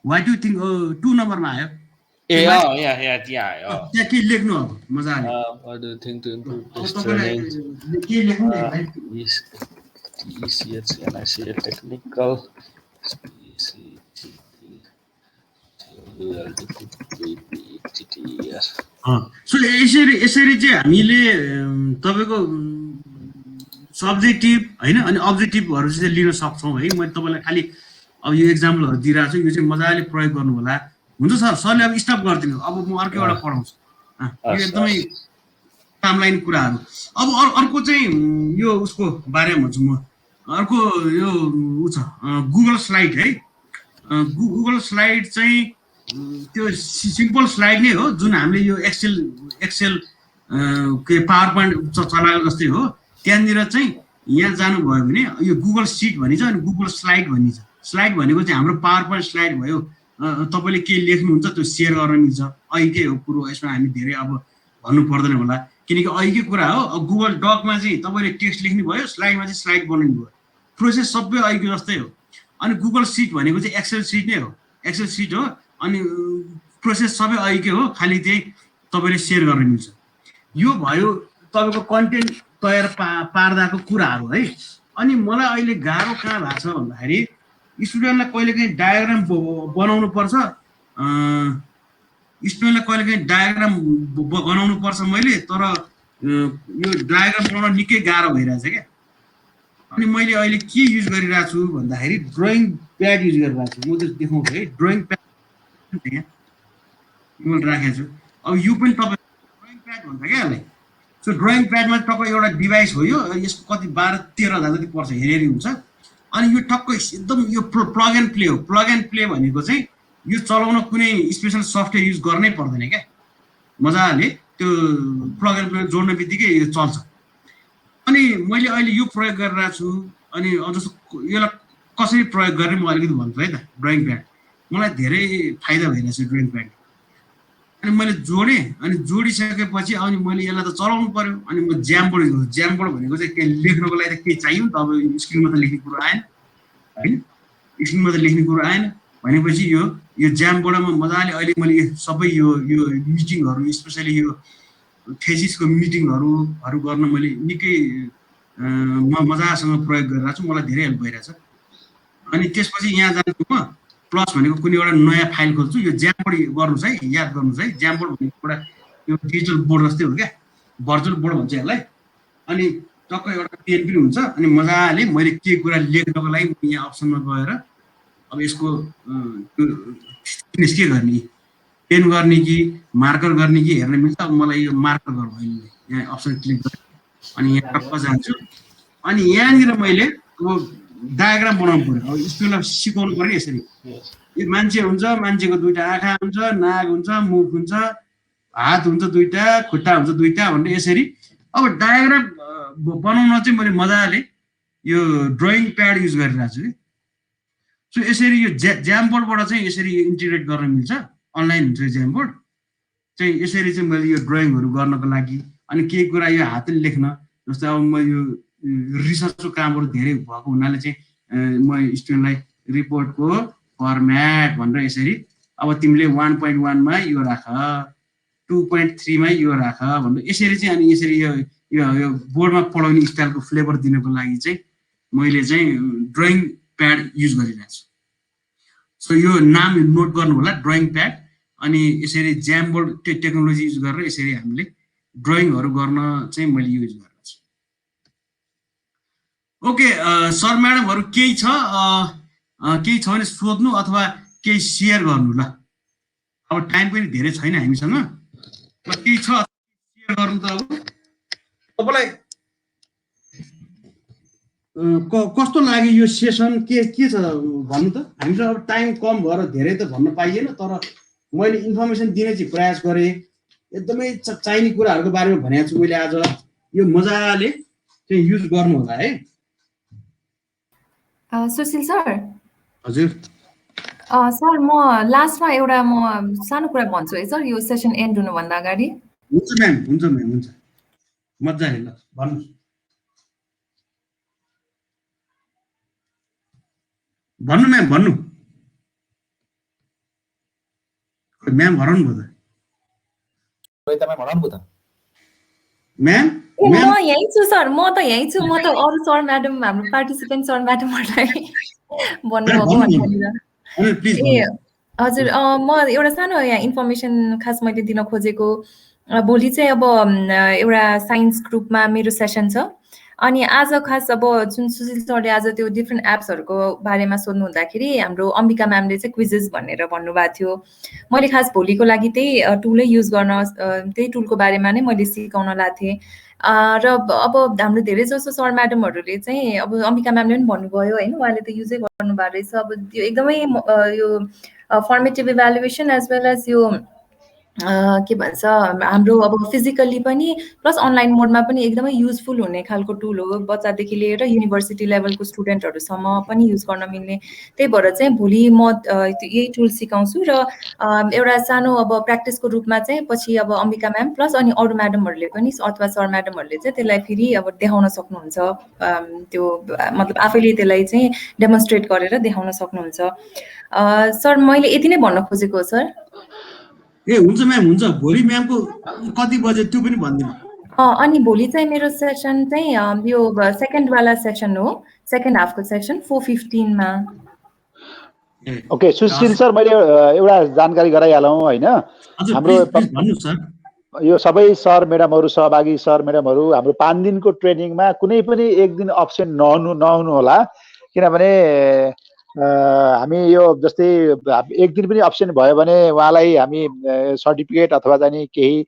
व्हाट यु थिंक 2 नम्बरमा आयो ए यहाँ त्यहाँ आयो त्यहाँ के लेख्नु अब मजाले what do you think to improve this training के लेख्नु टेक्निकल सो यसरी चाहिँ हामीले तपाईको सब्जेक्टिभ हैन अनि अब्जेक्टिभहरु चाहिँ लिन सक्छौं है मैले तपाईलाई खाली अब यो एक्जाम्पलहरु दिइरा छु यो चाहिँ मजाले प्रयोग गर्नु होला हुन्छ सर सरले अब स्टप गर्दिनु अब म अर्को एउटा पढाउँछु यो एकदमै काम लाग्ने कुराहरु अब अर्को चाहिँ यो उसको बारेमा भन्छु म अर्को यो उ छ गुगल स्लाइड है गुगल स्लाइड चाहिँ त्यो सिम्पल स्लाइड नै हो जुन हामीले यो एक्सेल के पावर पोइन्ट चलाएको जस्तै हो त्यहाँनिर चाहिँ यहाँ जानुभयो भने यो गुगल सिट भनिन्छ अनि गुगल स्लाइड भनिन्छ स्लाइड भनेको चाहिँ हाम्रो पावर पोइन्ट स्लाइड भयो तपाईले के लेख्नुहुन्छ त्यो सेयर गर्न मिल्छ अहिलेकै हो कुरो यसमा हामी धेरै अब भन्नु पर्दैन होला किनकि अहिलेकै कुरा हो गुगल डकमा चाहिँ तपाईले टेक्स्ट लेख्नु भयो स्लाइडमा चाहिँ स्लाइड बनाउनु भयो प्रोसेस सबै अहिलेको जस्तै हो। अनि गुगल सिट भनेको चाहिँ एक्सेल सिट नै हो, एक्सेल सिट हो। अनि प्रोसेस सबै अहिलेकै हो, खालि चाहिँ तपाईँले सेयर गर्न मिल्छ। यो भयो तपाईँको कन्टेन्ट तयार पार्दाको कुराहरू है। अनि मलाई अहिले गाह्रो कहाँ भएको छ भन्दाखेरि स्टुडेन्टलाई कहिलेकाहीँ डायग्राम बनाउनु पर्छ, स्टुडेन्टलाई कहिलेकाहीँ डायग्राम बनाउनु पर्छ मैले, तर यो डायग्राम बनाउन निकै गाह्रो भइरहेछ क्या। अनि मैले अहिले के युज गरिरहेको छु भन्दाखेरि ड्रइङ प्याड युज गरिरहेको छु। म चाहिँ देखाउँछु है, ड्रइङ प्याड यहाँ मैले राखेको छु। अब यो पनि तपाईँ ड्रइङ प्याड भन्छ क्या यसलाई। सो ड्रइङ प्याडमा टक्क एउटा डिभाइस हो यो, यसको कति 12-13 हजार जति पर्छ हेरी हुन्छ। अनि यो टक्क एकदम यो प्लग एन्ड प्ले हो। प्लग एन्ड प्ले भनेको चाहिँ यो चलाउन कुनै स्पेसल सफ्टवेयर युज गर्नै पर्दैन क्या, मजाले त्यो प्लग एन्ड प्ले जोड्ने बित्तिकै यो चल्छ। अनि मैले अहिले यो प्रयोग गरिरहेको छु। अनि अझ यसलाई कसरी प्रयोग गर्ने म अलिकति भन्छु है त। ड्रइङ प्याड मलाई धेरै फाइदा भइरहेछ ड्रइङ प्याड। अनि मैले जोडेँ, अनि जोडिसकेपछि अनि मैले यसलाई त चलाउनु पर्यो। अनि म ज्यामबोर्ड युज गर्छु। ज्यामबोर्ड भनेको चाहिँ केही लेख्नको लागि त केही चाहियो नि त, अब स्क्रिनमा त लेख्ने कुरो आएन होइन, स्क्रिनमा त लेख्ने कुरो आएन भनेपछि यो ज्यामबोर्डमा मजाले अहिले मैले सबै यो मिटिङहरू, स्पेसली यो थेसिसको मिटिङहरू गर्न मैले निकै मजासँग प्रयोग गरिरहेको छु। मलाई धेरै हेल्प भइरहेछ। अनि त्यसपछि यहाँ जान्छु म प्लस भनेको कुनै एउटा नयाँ फाइल खोल्छु। यो ज्यामबोर्ड गर्नुहोस् है, याद गर्नुहोस् है। ज्यामबोर्ड भनेको एउटा यो डिजिटल बोर्ड जस्तै हो क्या, भर्चुअल बोर्ड भन्छ यसलाई। अनि टक्क एउटा पेन पनि हुन्छ। अनि मजाले मैले के कुरा लेख्नको लागि यहाँ अप्सनमा गएर अब यसको के गर्ने, पेन गर्ने कि मार्कर गर्ने कि हेर्न मिल्छ। अब मलाई यो मार्कर गरौँ अहिले, यहाँ अप्सन क्लिक गरेँ अनि यहाँ टक्क जान्छु। अनि यहाँनिर मैले अब डायग्राम बनाउनु पर्यो। अब स्टुडेन्टलाई सिकाउनु पर्यो यसरी। यो मान्छे हुन्छ, मान्छेको 2टा आँखा हुन्छ, नाक हुन्छ, मुख हुन्छ, हात हुन्छ 2टा, खुट्टा हुन्छ 2टा भनेर यसरी। अब डायग्राम बनाउन चाहिँ मैले मजाले यो ड्रइङ प्याड युज गरिरहेको छु कि। सो यसरी यो ज्यामबोर्डबाट चाहिँ यसरी इन्टिग्रेट गर्न मिल्छ, अनलाइन हुन्छ ज्यामबोर्ड चाहिँ। यसरी चाहिँ मैले यो ड्रइङहरू गर्नको लागि अनि केही कुरा यो हातले लेख्न, जस्तै अब म यो रिसर्चको कामहरू धेरै भएको हुनाले चाहिँ म स्टुडेन्टलाई रिपोर्टको फर्म्याट भनेर यसरी, अब तिमीले 1.1 मा यो राख, 2.3 मा यो राख भनेर यसरी चाहिँ। अनि यसरी यो बोर्डमा पढाउने स्टाइलको फ्लेभर दिनको लागि चाहिँ मैले चाहिँ ड्रइङ प्याड युज गरिरहेको छु। सो यो नाम नोट गर्नु होला, ड्रइङ प्याड। अनि यसरी ज्यामबोर्ड टेक्नोलोजी युज गरेर यसरी हामीले ड्रइङहरू गर्न चाहिँ मैले युज गरेको छु। ओके सर म्याडमहरू केही छ भने सोध्नु अथवा केही सेयर गर्नु ल। अब टाइम पनि धेरै छैन हामीसँग, केही छ सेयर गर्नु त। अब तपाईँलाई कस्तो लाग्यो यो सेसन, के छ भन्नु त। हामीसँग अब टाइम कम भएर धेरै त भन्न पाइएन, तर मैले इन्फर्मेसन दिने चाहिँ प्रयास गरेँ। एकदमै चाहिने कुराहरूको बारेमा भनेको छु मैले आज। यो मजाले चाहिँ युज गर्नु होला है। सुशील सर। हजुर सर, म लास्टमा एउटा सानो कुरा भन्छु है सर, यो सेसन एन्ड हुनुभन्दा अगाडि। हुन्छ म्याम, हुन्छ म्याम, हुन्छ मजाले ल भन्नुहोस्। भन्नु म्याम, भन्नु। म्याम हराउनु भयो त। म्याम म यहीँ छु सर, म त यहीँ छु। म त अरू सर म्याडम, हाम्रो पार्टिसिपेन्ट सर म्याडमहरूलाई भन्नुभएको भनेर। ए हजुर, म एउटा सानो यहाँ इन्फर्मेसन खास मैले दिन खोजेको। भोलि चाहिँ अब एउटा साइन्स ग्रुपमा मेरो सेसन छ। अनि आज खास अब जुन सुशील सरले आज त्यो डिफ्रेन्ट एप्सहरूको बारेमा सोध्नु हुँदाखेरि हाम्रो अम्बिका म्यामले चाहिँ क्विजेस भनेर भन्नुभएको थियो। मैले खास भोलिको लागि त्यही टुलै युज गर्न, त्यही टुलको बारेमा नै मैले सिकाउन लागेको थिएँ। र अब हाम्रो धेरै जसो सर म्याडमहरूले चाहिँ अब अम्बिका म्यामले पनि भन्नुभयो होइन, उहाँले त युजै गर्नुभएको रहेछ। अब त्यो एकदमै यो formative evaluation as well as यो के भन्छ हाम्रो अब फिजिकल्ली पनि प्लस अनलाइन मोडमा पनि एकदमै युजफुल हुने खालको टुल हो बच्चादेखि लिएर युनिभर्सिटी लेभलको स्टुडेन्टहरूसम्म पनि युज गर्न मिल्ने। त्यही भएर चाहिँ भोलि म यही टुल सिकाउँछु र एउटा सानो अब प्र्याक्टिसको रूपमा चाहिँ पछि अब अम्बिका म्याम प्लस अनि अरू म्याडमहरूले पनि अथवा सर म्याडमहरूले चाहिँ त्यसलाई फेरि अब देखाउन सक्नुहुन्छ, त्यो मतलब आफैले त्यसलाई चाहिँ डेमोन्स्ट्रेट गरेर देखाउन सक्नुहुन्छ। सर मैले यति नै भन्न खोजेको हो सर। ए हुन्छ म्याम, हुन्छ। भोलि म्यामको कति बजे त्यो पनि भनिदिनु। अनि भोलि चाहिँ मेरो सेसन चाहिँ यो सेकेन्ड वाला सेसन हो, सेकेन्ड हाफको सेसन 4:15 मा। ओके सुशील सर, मैले एउटा जानकारी गराइहालौँ होइन। हाम्रो यो सबै सर म्याडमहरू सहभागी सर म्याडमहरू हाम्रो 5 दिनको ट्रेनिङमा कुनै पनि एक दिन अब्सेन्ट नहुनु होला, किनभने हामी यो जस्तै एक दिन पनि अब्सेन्ट भयो भने उहाँलाई हामी सर्टिफिकेट अथवा चाहिँ केही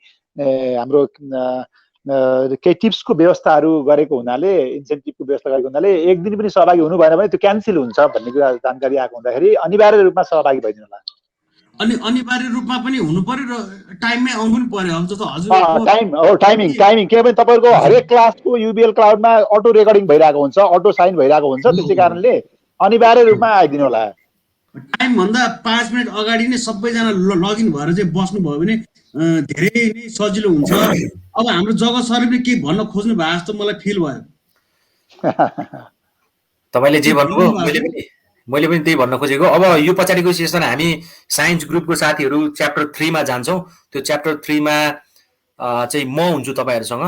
हाम्रो केही टिप्सको व्यवस्थाहरू गरेको हुनाले, इन्सेन्टिभको व्यवस्था गरेको हुनाले एक दिन पनि सहभागी हुनु भएन भने त्यो क्यान्सल हुन्छ भन्ने कुरा जानकारी आएको हुँदाखेरि अनिवार्य रूपमा सहभागी भइदिनु होला। अनि अनिवार्य रूपमा पनि हुनु पर्यो र टाइममै आउनु पनि पर्यो। अब जस्तो हजुर टाइमिङ किनभने तपाईँहरूको हरेक क्लासको युबिएल क्लाउडमा अटो रेकर्डिङ भइरहेको हुन्छ, अटो साइन भइरहेको हुन्छ, त्यसै कारणले अनिवार्य रूपमा आइदिनु होला। टाइम भन्दा 5 मिनट अगाडि नै सबैजना लगइन भएर चाहिँ बस्नुभयो भने धेरै नै सजिलो हुन्छ। अब हाम्रो जगत सरले के भन्न खोज्नु भएको जस्तो मलाई फिल भयो। तपाईँले जे भन्नुभयो मैले पनि त्यही भन्न खोजेको। अब यो पछाडिको सेसन हामी साइन्स ग्रुपको साथीहरू च्याप्टर 3 मा जान्छौँ। त्यो च्याप्टर 3 मा चाहिँ म हुन्छु तपाईँहरूसँग।